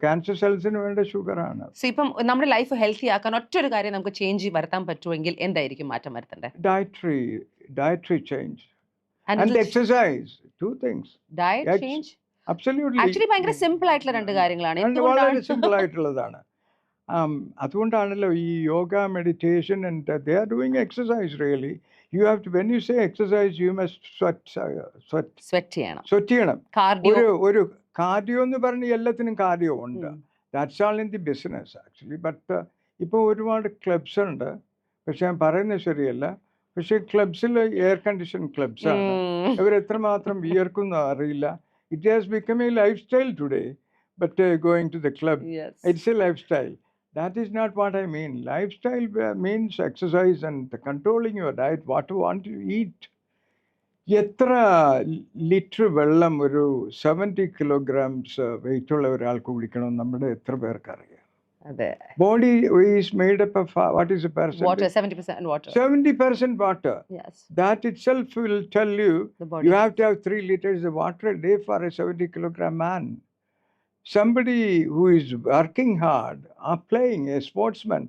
ക്യാൻസർ സെൽസിന് വേണ്ട ഷുഗറാണ്. സോ ഇപ്പം നമ്മുടെ ലൈഫ് ഹെൽത്തി ആക്കാൻ ഒറ്റൊരു കാര്യം നമുക്ക് ചേഞ്ച് വരുത്താൻ പറ്റുമെങ്കിൽ എന്തായിരിക്കും മാറ്റം വരുത്തേണ്ടത്? Dietary change and exercise, two things. Diet change? Absolutely. Actually ഭയങ്കര സിമ്പിൾ ആയിട്ടുള്ള രണ്ട് കാര്യങ്ങളാണ്. വളരെ സിമ്പിൾ ആയിട്ടുള്ളതാണ്. അതുകൊണ്ടാണല്ലോ ഈ yoga, meditation, and they are doing exercise really. You have to, when you say exercise, you must sweat ചെയ്യണം. ഒരു കാർഡിയോ എന്ന് പറഞ്ഞ് എല്ലാത്തിനും കാർഡിയോ ഉണ്ട്. That's all in the business actually. But ഇപ്പോൾ ഒരുപാട് ക്ലബ്സ് ഉണ്ട്. പക്ഷെ ഞാൻ പറയുന്നത് ശരിയല്ല. പക്ഷേ ക്ലബ്സിൽ എയർ കണ്ടീഷൻ ക്ലബ്സാണ്. ഇവർ എത്രമാത്രം വിയർക്കുന്നു അറിയില്ല. It has become A life style today. But going to the club, it's a lifestyle. That is not what I mean. Lifestyle means exercise and controlling your diet, what you want to eat. എത്ര litre വെള്ളം ഒരു 70 kilograms wait ഉള്ള ഒരാൾക്ക് കുടിക്കണം നമ്മുടെ എത്ര പേർക്കറിയാം? Body is made up of what is the percentage? Water, 70% water. 70% water. Yes. That itself will tell you you have to have 3 liters of water a day for a 70 kilogram man. Somebody who is working hard or playing, a sportsman,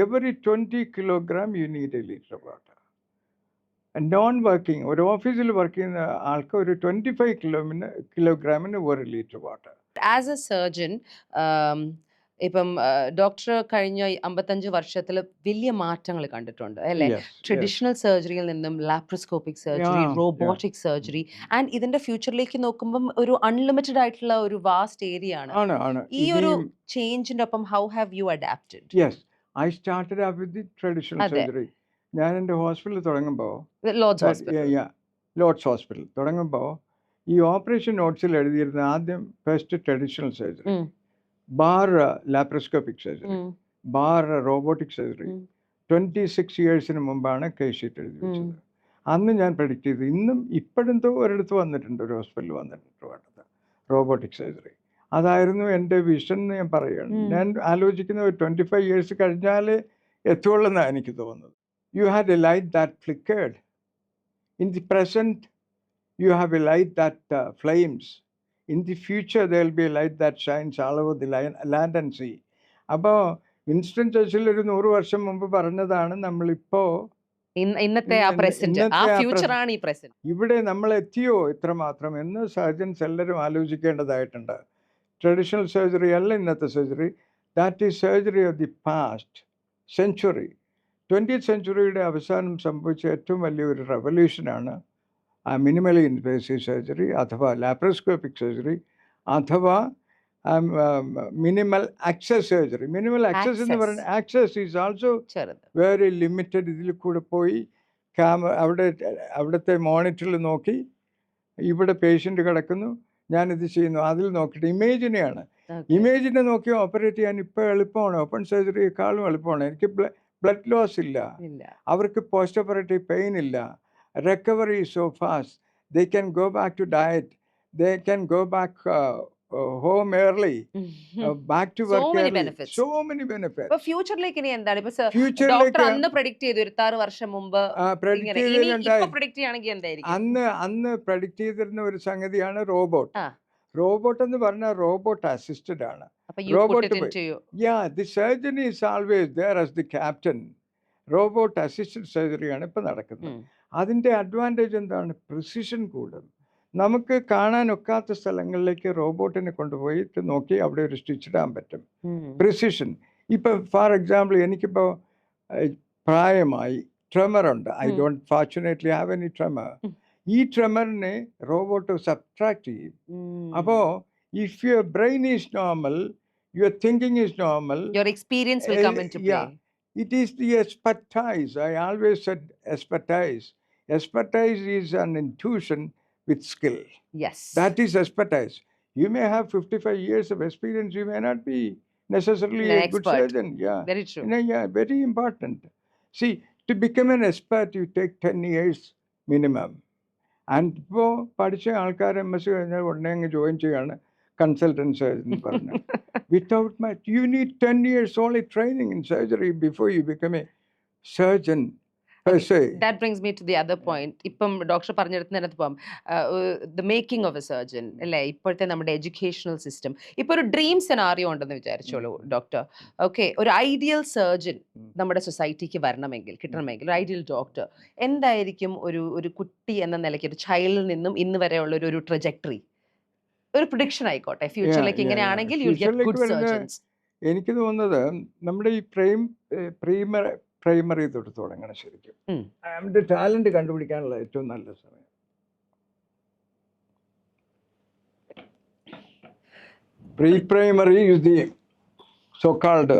every 20 kilogram you need a liter of water. And non-working, or official working, alka or 25 kilogram in 1 liter water. As a surgeon, ഇപ്പം doctor കഴിഞ്ഞ 55 വർഷത്തിൽ വലിയ മാറ്റങ്ങൾ കണ്ടിട്ടുണ്ട് അല്ലേ? Traditional സർജറിയിൽ നിന്നും laparoscopic surgery, robotic surgery, and ഇതിന്റെ ഫ്യൂച്ചറിലേക്ക് നോക്കുമ്പോൾ ഒരു അൺലിമിറ്റഡ് ആയിട്ടുള്ള ഒരു വാസ്റ്റ് ഏരിയ ആണ്. ഈ ഒരു ചേഞ്ചിന്റെ ഒപ്പം how have you adapted? Yes, I started off with the traditional surgery. ഞാൻ എൻ്റെ ഹോസ്പിറ്റലിൽ തുടങ്ങുമ്പോൾ, ലോർഡ്സ് ഹോസ്പിറ്റൽ തുടങ്ങുമ്പോൾ, ഈ ഓപ്പറേഷൻ നോട്ട്സിൽ എഴുതിയിരുന്ന ആദ്യം first traditional surgery, bar laparoscopic surgery, bar robotic surgery. 26 yearsന് മുമ്പാണ് കേസ് ഷീറ്റ് എഴുതി വെച്ചത്. അന്ന് ഞാൻ പ്രഡിക്റ്റ് ചെയ്തു. ഇന്നും ഇപ്പോഴെന്തോ ഒരിടത്ത് വന്നിട്ടുണ്ട്, ഒരു ഹോസ്പിറ്റലിൽ വന്നിട്ടുണ്ട് റോബോട്ടിക് സർജറി. അതായിരുന്നു എൻ്റെ വിഷൻ എന്ന് ഞാൻ പറയുകയാണ്. ഞാൻ ആലോചിക്കുന്ന ഒരു 25 years കഴിഞ്ഞാലേ എത്തുള്ളെന്നാണ് എനിക്ക് തോന്നുന്നത്. You had a light that flickered. In the present you have a light that flames. In the future, there will be a light that shines all over the land and sea. അപ്പോൾ Winston Churchill ഒരു 100 വർഷം മുമ്പ് പറഞ്ഞതാണ് നമ്മളിപ്പോൾ ഇന്നത്തെ ആ present, ആ ഫ്യൂച്ചറാണ് ഈ പ്രസന്റ്. ഇവിടെ നമ്മൾ എത്തിയോ ഇത്രമാത്രം എന്ന് സർജൻസ് എല്ലാവരും ആലോചിക്കേണ്ടതായിട്ടുണ്ട്. ട്രഡീഷണൽ സർജറി അല്ല ഇന്നത്തെ surgery. That is surgery of the past century. 20th century അവസാനം സംഭവിച്ച ഏറ്റവും വലിയൊരു റെവല്യൂഷനാണ് മിനിമലി ഇൻവേസീവ് സർജറി, അഥവാ ലാപ്രോസ്കോപ്പിക് സർജറി, അഥവാ minimal access surgery. Minimal access എന്ന് പറയുന്നത് access is also very limited. ഇതിൽ കൂടെ പോയി അവിടുത്തെ മോണിറ്ററിൽ നോക്കി ഇവിടെ പേഷ്യൻ്റ് കിടക്കുന്നു, ഞാനിത് ചെയ്യുന്നു, അതിൽ നോക്കിയിട്ട് ഇമേജിനെയാണ്. ഇമേജിനെ നോക്കി ഓപ്പറേറ്റ് ചെയ്യാൻ ഇപ്പോൾ എളുപ്പമാണ്, ഓപ്പൺ സർജറിയേക്കാളും എളുപ്പമാണ്. എനിക്ക് ബ്ലഡ് ലോസ് ഇല്ല, അവർക്ക് പോസ്റ്റ് ഓപ്പറേറ്റീവ് പെയിൻ ഇല്ല, recovery so fast, they can go back to diet, they can go back home early, back to work early. So many benefits. But future like ini endana ipo doctor annu predict cheyidu 26 varsham mumba ipo predict cheyanengi endayirikkum annu predict cheyidirunna oru sangathiyana robot. Robot ennu parna robot assisted aanu. Robot yeah, the surgeon is always there as the captain. Robot assisted surgery aanu ipo nadakkunnu. Adinte advantage endana precision koodum. നമുക്ക് കാണാനൊക്കാത്ത സ്ഥലങ്ങളിലേക്ക് റോബോട്ടിനെ കൊണ്ടുപോയിട്ട് നോക്കി അവിടെ ഒരു stitch ഇടാൻ പറ്റും. Precision. ഇപ്പം four example എനിക്കിപ്പോൾ പ്രായമായി, ട്രെമറുണ്ട്. I don't fortunately have any tremor. ഈ ട്രെമറിനെ റോബോട്ട് സബ്ട്രാക്ട് ചെയ്യും. അപ്പോൾ if your brain is normal, your thinking is normal, your experience will come into play. It is the expertise. I always said expertise. Expertise is an intuition with skill. Yes. That is expertise. You may have 55 years of experience, you may not be necessarily a good surgeon. Yeah. Very true. Yeah, very important. See, to become an expert, you take 10 years minimum. And ഇപ്പോൾ പഠിച്ച ആൾക്കാർ MS കഴിഞ്ഞാൽ ഉടനെ അങ്ങ് join ചെയ്യാണ് consultant surgeon പറഞ്ഞു. Without much, you need 10 years only training in surgery before you become a surgeon. That brings me to the other point. ഇപ്പം doctor പറഞ്ഞെടുത്ത് പോകാം, the making of A surgeon അല്ലേ, ഇപ്പോഴത്തെ നമ്മുടെ എഡ്യൂക്കേഷണൽ സിസ്റ്റം. ഇപ്പോൾ ഒരു dream scenario ഉണ്ടെന്ന് വിചാരിച്ചോളൂ doctor. Okay, ഒരു ideal surgeon നമ്മുടെ സൊസൈറ്റിക്ക് വരണമെങ്കിൽ, കിട്ടണമെങ്കിൽ, ഒരു ഐഡിയൽ ഡോക്ടർ എന്തായിരിക്കും ഒരു കുട്ടി എന്ന നിലയ്ക്ക്, ഒരു ചൈൽഡിൽ നിന്നും ഇന്ന് വരെയുള്ള ഒരു ട്രജക്ടറി, ഒരു പ്രഡിക്ഷൻ ആയിക്കോട്ടെ, ഫ്യൂച്ചറിലേക്ക് ഇങ്ങനെയാണെങ്കിൽ യു ഗെറ്റ് ഗുഡ് സർജൻസ്? എനിക്ക് തോന്നുന്നത് നമ്മുടെ ഈ പ്രൈമറി തൊട്ട് തുടങ്ങണം ശരിക്കും. അവൻ്റെ ടാലന്റ് കണ്ടുപിടിക്കാനുള്ള ഏറ്റവും നല്ല സമയം. Pre-primary is the so called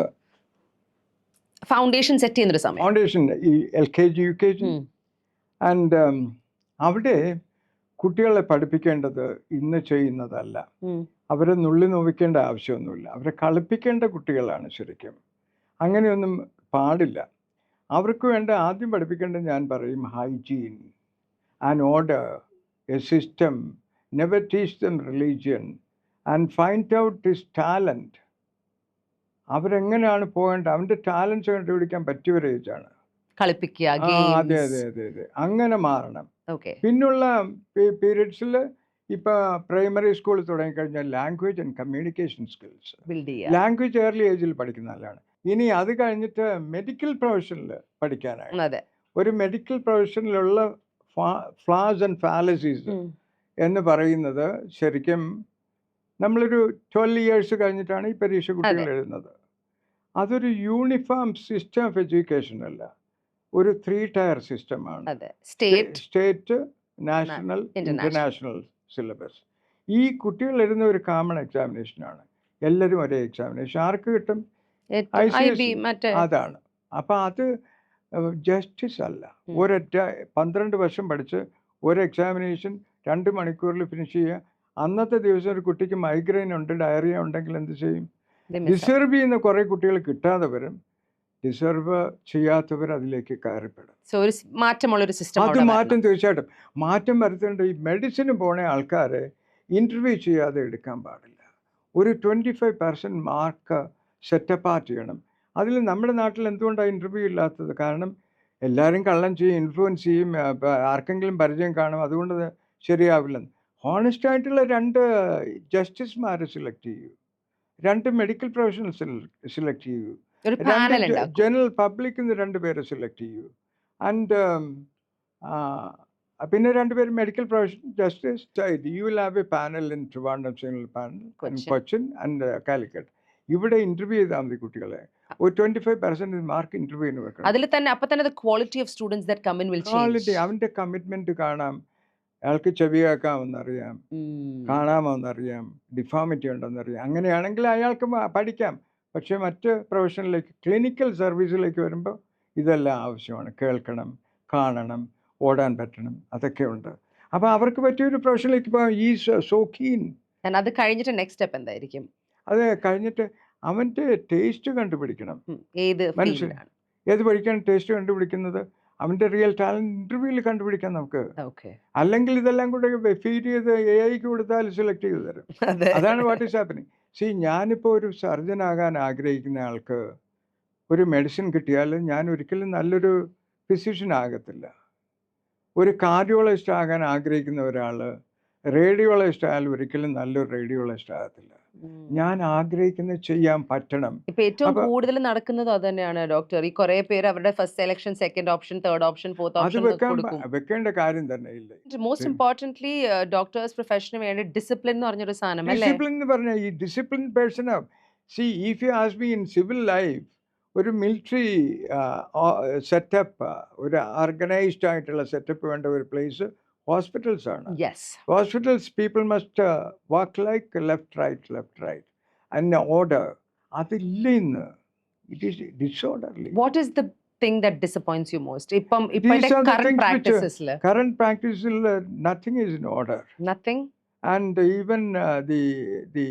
foundation set ചെയ്യുന്നൊരു സമയം. ഫൗണ്ടേഷൻ ഈ LKG UKG. ആൻഡ് അവിടെ കുട്ടികളെ പഠിപ്പിക്കേണ്ടത് ഇന്ന് ചെയ്യുന്നതല്ല, അവരെ നുള്ളി നോവിക്കേണ്ട ആവശ്യമൊന്നുമില്ല, അവരെ കളിപ്പിക്കേണ്ട കുട്ടികളാണ് ശരിക്കും. അങ്ങനെയൊന്നും പാടില്ല. അവർക്ക് വേണ്ട ആദ്യം പഠിപ്പിക്കേണ്ടത് ഞാൻ പറയും hygiene, an order, A system. Never teach them religion and find out his talent. അവരെങ്ങനെയാണ് പോകേണ്ടത്, അവൻ്റെ ടാലൻസ് കണ്ടുപിടിക്കാൻ പറ്റിയൊരു ഏജാണ്. കളിപ്പിക്കുക. അതെ അതെ അതെ അതെ, അങ്ങനെ മാറണം. പിന്നുള്ള പീരിയഡ്സിൽ ഇപ്പൊ പ്രൈമറി സ്കൂൾ തുടങ്ങിക്കഴിഞ്ഞാൽ language and communication skills, language early ഏജിൽ പഠിക്കുന്ന നല്ലതാണ്. ഇനി അത് കഴിഞ്ഞിട്ട് മെഡിക്കൽ പ്രൊഫഷനിൽ പഠിക്കാനാണ്. ഒരു മെഡിക്കൽ പ്രൊഫഷനിലുള്ള ഫ്ലാസ് ആൻഡ് ഫാലസീസ് എന്ന് പറയുന്നത് ശരിക്കും നമ്മളൊരു 12 years കഴിഞ്ഞിട്ടാണ് ഈ പരീക്ഷ കുട്ടികൾ എഴുതുന്നത്. അതൊരു യൂണിഫോം സിസ്റ്റം ഓഫ് എഡ്യൂക്കേഷൻ അല്ല, ഒരു 3-tier സിസ്റ്റമാണ്. State, national, international syllabus. ഈ കുട്ടികൾ എഴുതുന്ന ഒരു കോമൺ എക്സാമിനേഷനാണ്. എല്ലാവരും ഒരേ എക്സാമിനേഷൻ. ആർക്ക് കിട്ടും? അതാണ്. അപ്പൊ അത് ജസ്റ്റിസ് അല്ല. ഒരൊറ്റ 12 വർഷം പഠിച്ച് ഒരു എക്സാമിനേഷൻ 2 മണിക്കൂറിൽ ഫിനിഷ് ചെയ്യുക. അന്നത്തെ ദിവസം ഒരു കുട്ടിക്ക് മൈഗ്രെയിൻ ഉണ്ട്, ഡയറിയ ഉണ്ടെങ്കിൽ എന്ത് ചെയ്യും? ഡിസർവ് ചെയ്യുന്ന കുറെ കുട്ടികൾ കിട്ടാതെ വരും, ഡിസർവ് ചെയ്യാത്തവർ അതിലേക്ക് കയറിപ്പെടും. അത് മാറ്റം തീർച്ചയായിട്ടും മാറ്റം വരുത്തേണ്ട. ഈ മെഡിസിന് പോണ ആൾക്കാരെ ഇന്റർവ്യൂ ചെയ്യാതെ എടുക്കാൻ പാടില്ല. ഒരു 25% മാർക്ക് സെറ്റപ്പാർട്ട് ചെയ്യണം. അതിൽ നമ്മുടെ നാട്ടിൽ എന്തുകൊണ്ടാണ് ഇൻ്റർവ്യൂ ഇല്ലാത്തത്? കാരണം എല്ലാവരും കള്ളം ചെയ്യും, ഇൻഫ്ലുവൻസ് ചെയ്യും, ആർക്കെങ്കിലും പരിചയം കാണും, അതുകൊണ്ട് ശരിയാവില്ലെന്ന്. ഹോണസ്റ്റ് ആയിട്ടുള്ള 2 ജസ്റ്റിസുമാരെ സെലക്ട് ചെയ്യൂ, 2 മെഡിക്കൽ പ്രൊഫഷണൽസ് സെലക്ട് ചെയ്യൂ, ജനറൽ പബ്ലിക്കിൽ നിന്ന് 2 പേരെ സെലക്ട് ചെയ്യൂ. ആൻഡ് പിന്നെ 2 പേര് medical profession justice. You will have A panel in Trivandrum single panel, Cochin and Calicut. ഇവിടെ ഇന്റർവ്യൂ ചെയ്താൽ മതി കുട്ടികളെ. ഒരു 25% മാർക്ക് ഇന്റർവ്യൂവിന് വെക്കണം. അതിൽ തന്നെ അപ്പൊ തന്നെ quality of students that come in will change. അവന്റെ കമ്മിറ്റ്മെന്റ് കാണാം, അയാൾക്ക് ചെവി കേൾക്കാമെന്നറിയാം, കാണാമെന്നറിയാം, ഡിഫോമിറ്റി ഉണ്ടെന്നറിയാം. അങ്ങനെയാണെങ്കിൽ അയാൾക്ക് പഠിക്കാം. പക്ഷേ മറ്റ് പ്രൊഫഷനിലേക്ക്, ക്ലിനിക്കൽ സർവീസിലേക്ക് വരുമ്പോൾ ഇതെല്ലാം ആവശ്യമാണ്. കേൾക്കണം, കാണണം, ഓടാൻ പറ്റണം, അതൊക്കെ ഉണ്ട്. അപ്പോൾ അവർക്ക് പറ്റിയൊരു പ്രൊഫഷനിലേക്ക് പോകാം. ഈ സോ കീൻ. അത് കഴിഞ്ഞിട്ട് നെക്സ്റ്റ് സ്റ്റെപ്പ് എന്തായിരിക്കും? അത് കഴിഞ്ഞിട്ട് അവൻ്റെ ടേസ്റ്റ് കണ്ടുപിടിക്കണം. ഏത് മനസ്സിൽ ഏത് പഠിക്കാൻ ടേസ്റ്റ് കണ്ടുപിടിക്കുന്നത് അവൻ്റെ റിയൽ ടാലൻറ്റ് ഇൻ്റർവ്യൂവിൽ കണ്ടുപിടിക്കാം നമുക്ക്. അല്ലെങ്കിൽ ഇതെല്ലാം കൂടെ ഫീഡ് ചെയ്ത് AI-ക്ക് കൊടുത്താൽ സെലക്ട് ചെയ്ത് തരും. അതാണ് വാട്ട് ഈസ് ഹാപ്പനിങ്. ഞാനിപ്പോൾ ഒരു സർജൻ ആകാൻ ആഗ്രഹിക്കുന്ന ആൾക്ക് ഒരു മെഡിസിൻ കിട്ടിയാൽ ഞാൻ ഒരിക്കലും നല്ലൊരു ഫിസിഷ്യൻ ആകത്തില്ല. ഒരു കാർഡിയോളജിസ്റ്റ് ആകാൻ ആഗ്രഹിക്കുന്ന ഒരാൾ റേഡിയോളജിസ്റ്റ് ആയാലും ഒരിക്കലും നല്ലൊരു റേഡിയോളജിസ്റ്റ് ആകത്തില്ല. ഞാൻ ആഗ്രഹിക്കുന്നത് ചെയ്യാൻ പറ്റണം. ഇപ്പൊ ഏറ്റവും കൂടുതൽ നടക്കുന്നത് അത് തന്നെയാണ് ഡോക്ടർ. ഈ കുറെ പേര് അവരുടെ first selection, second option, third option, fourth option വെക്കേണ്ട കാര്യം തന്നെ ഇല്ല. മോസ്റ്റ് ഇമ്പോർട്ടന്റ്ലി ഡോക്ടേഴ്സ് പ്രൊഫഷന് വേണ്ടി ഡിസിപ്ലിൻ എന്ന് പറഞ്ഞൊരു സാധനം. ഡിസിപ്ലിൻ എന്ന് പറഞ്ഞാൽ ഈ discipline person if you ask me in civil life, ഒരു മിലിറ്ററി സെറ്റപ്പ്, ഒരു ഓർഗനൈസ്ഡ് ആയിട്ടുള്ള സെറ്റപ്പ് വേണ്ട ഒരു പ്ലേസ് ഹോസ്പിറ്റൽസ് ആണ്. Hospitals people must walk like left right and order. അതില്ല ഇന്ന്. It is disorderly. What is the thing that disappoints you most? Current practices, nothing is in order. Nothing. And even the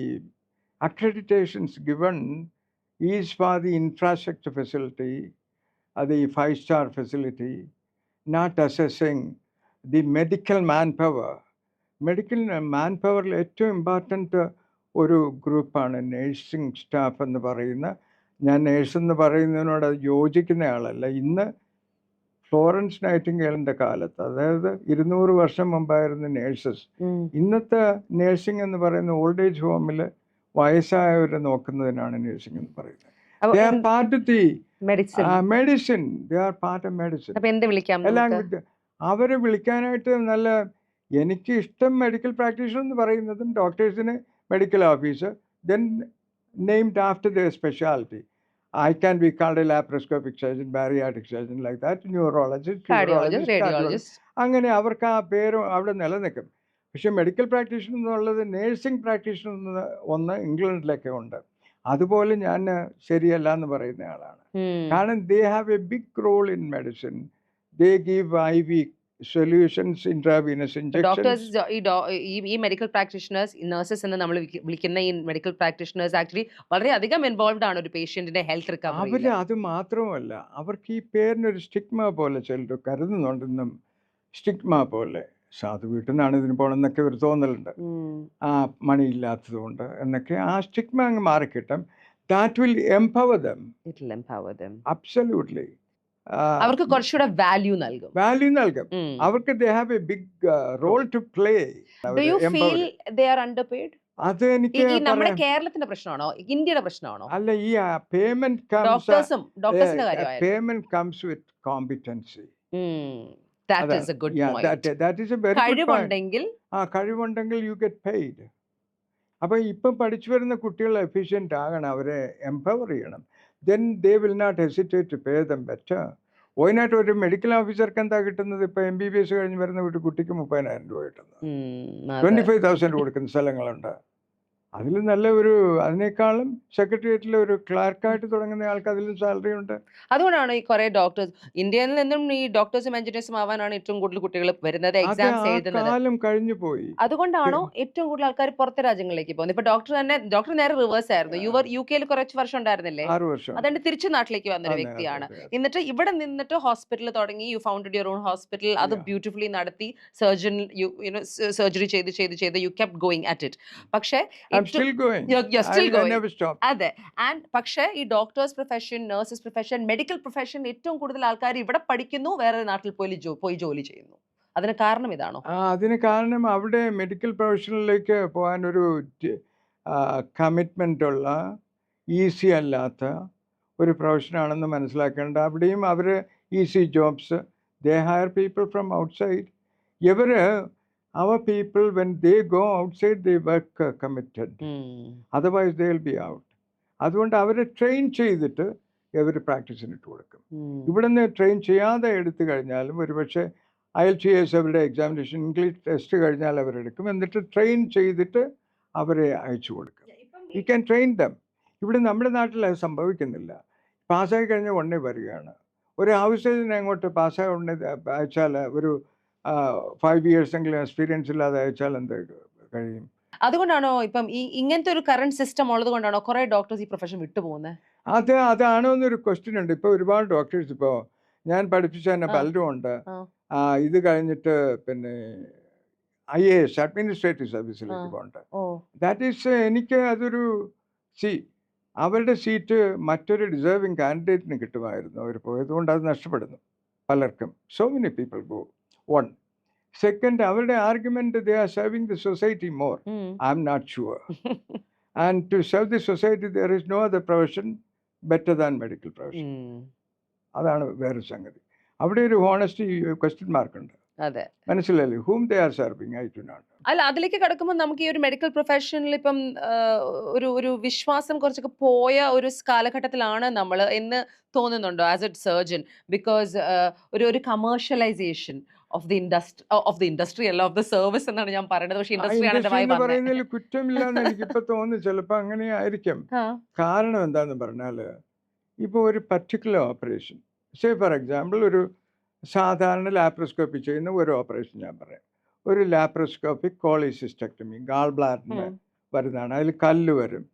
accreditations given is for the infrastructure facility, the 5-star facility, not assessing the medical manpower. Medical manpower ഏറ്റവും important ഒരു ഗ്രൂപ്പാണ് nursing staff എന്ന് പറയുന്ന. ഞാൻ nurse എന്ന് പറയുന്നതിനോട് യോജിക്കുന്ന ആളല്ല. ഇന്ന് ഫ്ലോറൻസ് നൈറ്റിംഗേലിൻ്റെ കാലത്ത്, അതായത് 200 വർഷം മുമ്പായിരുന്ന നേഴ്സസ്, ഇന്നത്തെ നേഴ്സിംഗ് എന്ന് പറയുന്ന ഓൾഡ് ഏജ് ഹോമിൽ വയസ്സായവരെ നോക്കുന്നതിനാണ് നേഴ്സിംഗ് എന്ന് പറയുന്നത്. They are part of the medicine. They are part of medicine. എല്ലാം അവരെ വിളിക്കാനായിട്ട് നല്ല, എനിക്ക് ഇഷ്ടം മെഡിക്കൽ പ്രാക്ടീഷണർ എന്ന് പറയുന്നതും ഡോക്ടേഴ്സിന് medical officer, then named after their specialty. I can be called a laparoscopic surgeon, bariatric surgeon, like that, neurologist, cardiologist. അങ്ങനെ അവർക്ക് ആ പേര് അവിടെ നിലനിൽക്കും. പക്ഷെ മെഡിക്കൽ പ്രാക്ടീഷണർ എന്നുള്ളത് നേഴ്സിംഗ് പ്രാക്ടീഷണർ ഒന്ന് ഇംഗ്ലണ്ടിലൊക്കെ ഉണ്ട്. അതുപോലെ ഞാൻ ശരിയല്ല എന്ന് പറയുന്ന ആളാണ്. കാരണം they have a big role in medicine. They give IV solutions, intravenous injections. ഈ മെഡിക്കൽ പ്രാക്ടീഷണേഴ്സ്, നഴ്സസ് എന്ന് നമ്മൾ വിളിക്കുന്ന ഈ മെഡിക്കൽ പ്രാക്ടീഷണേഴ്സ് ആക്ച്വലി വളരെയധികം ഇൻവോൾവ്ഡ് ആണ് ഒരു പേഷ്യന്റിന്റെ ഹെൽത്ത് റിക്കവറി. അവര് അത് മാത്രമല്ല, അവർക്ക് ഈ പേരിനൊരു സ്റ്റിഗ്മ പോലെ ചിലർ കരുതുന്നുണ്ടെന്നും, സ്റ്റിഗ്മ പോലെ സാധു വീട്ടിൽ നിന്നാണ് ഇതിന് പോകണമെന്നൊക്കെ ഒരു തോന്നലുണ്ട്, ആ മണിയില്ലാത്തതുകൊണ്ട് എന്നൊക്കെ. ആ സ്റ്റിഗ്മ അങ്ങ് മാറിക്കിട്ടും. That will empower them. It will empower them. Absolutely. അവർക്ക് കുറച്ചുകൂടെ വാല്യൂ നൽകും. അവർക്ക് they have a big role to play. Do you feel they are underpaid? അത് എനിക്ക് നമ്മുടെ കേരളത്തിന്റെ പ്രശ്നമാണോ, ഇന്ത്യയുടെ പ്രശ്നമാണോ? അല്ല, ഈ payment comes with competency. That is a good point. That is a very good point. കഴിവുണ്ടെങ്കിൽ you get paid. അപ്പോൾ ഇപ്പം പഠിച്ചു വരുന്ന കുട്ടികൾ എഫിഷ്യൻ്റ് ആകണം, അവരെ എംപവർ ചെയ്യണം. Then they will not hesitate to pay them better. Why not? ഒരു മെഡിക്കൽ ഓഫീസർക്ക് എന്താ കിട്ടുന്നത്? ഇപ്പോൾ MBBS കഴിഞ്ഞ് വരുന്ന ഒരു കുട്ടിക്ക് 30,000 രൂപ കിട്ടുന്നത്, 25,000 കൊടുക്കുന്ന സ്ഥലങ്ങളുണ്ട്. അതിൽ നല്ല ഒരു, അതിനേക്കാളും സെക്രട്ടേറിയറ്റിലെ ഒരു ക്ലാർക്കായിട്ട് തുടങ്ങുന്ന ആൾക്ക് അതിലും സാലറി ഉണ്ട്. അതുകൊണ്ടാണ് ഈ കുറെ ഡോക്ടേഴ്സ്, ഇന്ത്യയിൽ നിന്നും ഈ ഡോക്ടേഴ്സും എഞ്ചിനീയേഴ്സും ആവാനാണ് ഏറ്റവും കൂടുതൽ കുട്ടികൾ വരുന്നത്, എക്സാംസ് എഴുതുന്നത്. കാലം കഴിഞ്ഞു പോയി. അതുകൊണ്ടാണോ ഏറ്റവും കൂടുതൽ ആൾക്കാർ പുറത്തെ രാജ്യങ്ങളിലേക്ക് പോകുന്നത്? ഇപ്പൊ ഡോക്ടർ നേരെ റിവേഴ്സ് ആയിരുന്നു. UK കുറച്ച് വർഷം ഉണ്ടായിരുന്നില്ലേ? 6 വർഷം. അതുകൊണ്ട് തിരിച്ചു നാട്ടിലേക്ക് വന്നൊരു വ്യക്തിയാണ്. എന്നിട്ട് ഇവിടെ നിന്നിട്ട് ഹോസ്പിറ്റൽ തുടങ്ങി, you founded your own hospital. അത് ബ്യൂട്ടിഫുള്ളി നടത്തി, സർജറി ചെയ്ത് you kept going at it. പക്ഷേ I'm still going. You're still going. I never stop. അതെ. ആൻഡ് പക്ഷേ ഈ doctors profession, nurses profession, medical profession ഏറ്റവും കൂടുതൽ ആൾക്കാർ ഇവിടെ പഠിക്കുന്നു, വേറെ നാട്ടിൽ പോയി ജോലി ചെയ്യുന്നു. അതിന് കാരണം ഇതാണോ? അതിന് കാരണം അവിടെ മെഡിക്കൽ പ്രൊഫഷനിലേക്ക് പോകാനൊരു കമ്മിറ്റ്മെൻ്റ് ഉള്ള, ഈസി അല്ലാത്ത ഒരു പ്രൊഫഷനാണെന്ന് മനസ്സിലാക്കേണ്ട. അവിടെയും അവർ easy jobs, they hire people from outside. Our people, when they go outside, they work committed. Otherwise, they will be out. അതുകൊണ്ട് അവരെ ട്രെയിൻ ചെയ്തിട്ട് ഇവർ പ്രാക്ടീസിന് ഇട്ട് കൊടുക്കും. ഇവിടെ നിന്ന് ട്രെയിൻ ചെയ്യാതെ എടുത്തു കഴിഞ്ഞാലും ഒരുപക്ഷെ IELTS അവരുടെ എക്സാമിനേഷൻ ഇംഗ്ലീഷ് ടെസ്റ്റ് കഴിഞ്ഞാൽ അവരെടുക്കും. എന്നിട്ട് ട്രെയിൻ ചെയ്തിട്ട് അവരെ അയച്ചു കൊടുക്കും. You can train dum. ഇവിടെ നമ്മുടെ നാട്ടിൽ അത് സംഭവിക്കുന്നില്ല. പാസ്സായി കഴിഞ്ഞാൽ ഉടനെ വരികയാണ്. ഒരു ഹൗസിന് അങ്ങോട്ട് പാസ്സായി ഉടനെ അയച്ചാൽ ഒരു 5 ഇയേഴ്സ് എങ്കിലും എക്സ്പീരിയൻസ് ഇല്ലാതെ അയച്ചാൽ എന്ത് കഴിയും? അതുകൊണ്ടാണോ ഇപ്പം ഇങ്ങനത്തെ ഒരു കറണ്ട് സിസ്റ്റം ഉള്ളത് കൊണ്ടാണോ കുറെ ഡോക്ടേഴ്സ് ഈ പ്രൊഫഷൻ വിട്ടുപോകുന്നത്? അതാണോ എന്നൊരു ക്വസ്റ്റ്യൻ ഉണ്ട്. ഇപ്പോൾ ഒരുപാട് ഡോക്ടേഴ്സ് ഇപ്പോൾ ഞാൻ പഠിപ്പിച്ച തന്നെ പലരും ഉണ്ട്. ഇത് കഴിഞ്ഞിട്ട് പിന്നെ IAS അഡ്മിനിസ്ട്രേറ്റീവ് സർവീസിലേക്ക് പോകണ്ട. ദാറ്റ് ഈസ് എനിക്ക് അതൊരു അവരുടെ സീറ്റ് മറ്റൊരു ഡിസേർവിങ് കാൻഡിഡേറ്റിന് കിട്ടുമായിരുന്നു. അവർ പോയതുകൊണ്ട് അത് നഷ്ടപ്പെടുന്നു പലർക്കും. So many people go. One. Second, അവരുടെ argument they are serving the society more. I'm not sure. And to serve the society there is no other profession better than medical profession. അതാണ് വേറെ സംഗതി. അവിടെ ഒരു honesty question മാർക്കുണ്ട്. അതെ, മനസ്സിലായില്ലേ? Whom they are serving I do not. അല്ല, അതിലേക്ക് കടക്കുമ്പോൾ നമുക്ക് ഈ ഒരു മെഡിക്കൽ പ്രൊഫഷനിൽ ഇപ്പം ഒരു വിശ്വാസം കുറച്ചൊക്കെ പോയ ഒരു കാലഘട്ടത്തിലാണ് നമ്മൾ എന്ന് തോന്നുന്നുണ്ടോ ആസ് എ സർജൻ? ബിക്കോസ് ഒരു കമേഴ്ഷ്യലൈസേഷൻ ഓഫ് ദി ഇൻഡസ്ട്രി അല്ല, ഓഫ് ദി സർവീസ് എന്നാണ് ഞാൻ പറയുന്നത്. പക്ഷേ ഇൻഡസ്ട്രി പറയുന്നതിൽ കുറ്റമില്ലാന്ന് എനിക്കിപ്പോ തോന്നുന്നു. ചിലപ്പോൾ അങ്ങനെ ആയിരിക്കും. കാരണം എന്താന്ന് പറഞ്ഞാല് ഇപ്പോൾ ഒരു particular operation, say for example ഒരു സാധാരണ ലാപ്രോസ്കോപ്പി ചെയ്യുന്ന ഒരു ഓപ്പറേഷൻ ഞാൻ പറയാം. ഒരു ലാപ്രോസ്കോപ്പിക് കോളിസിസ്റ്റക്ടമി, ഗാൾ ബ്ലാഡറിന് വരുന്നതാണ്. അതിൽ കല്ല് വരും,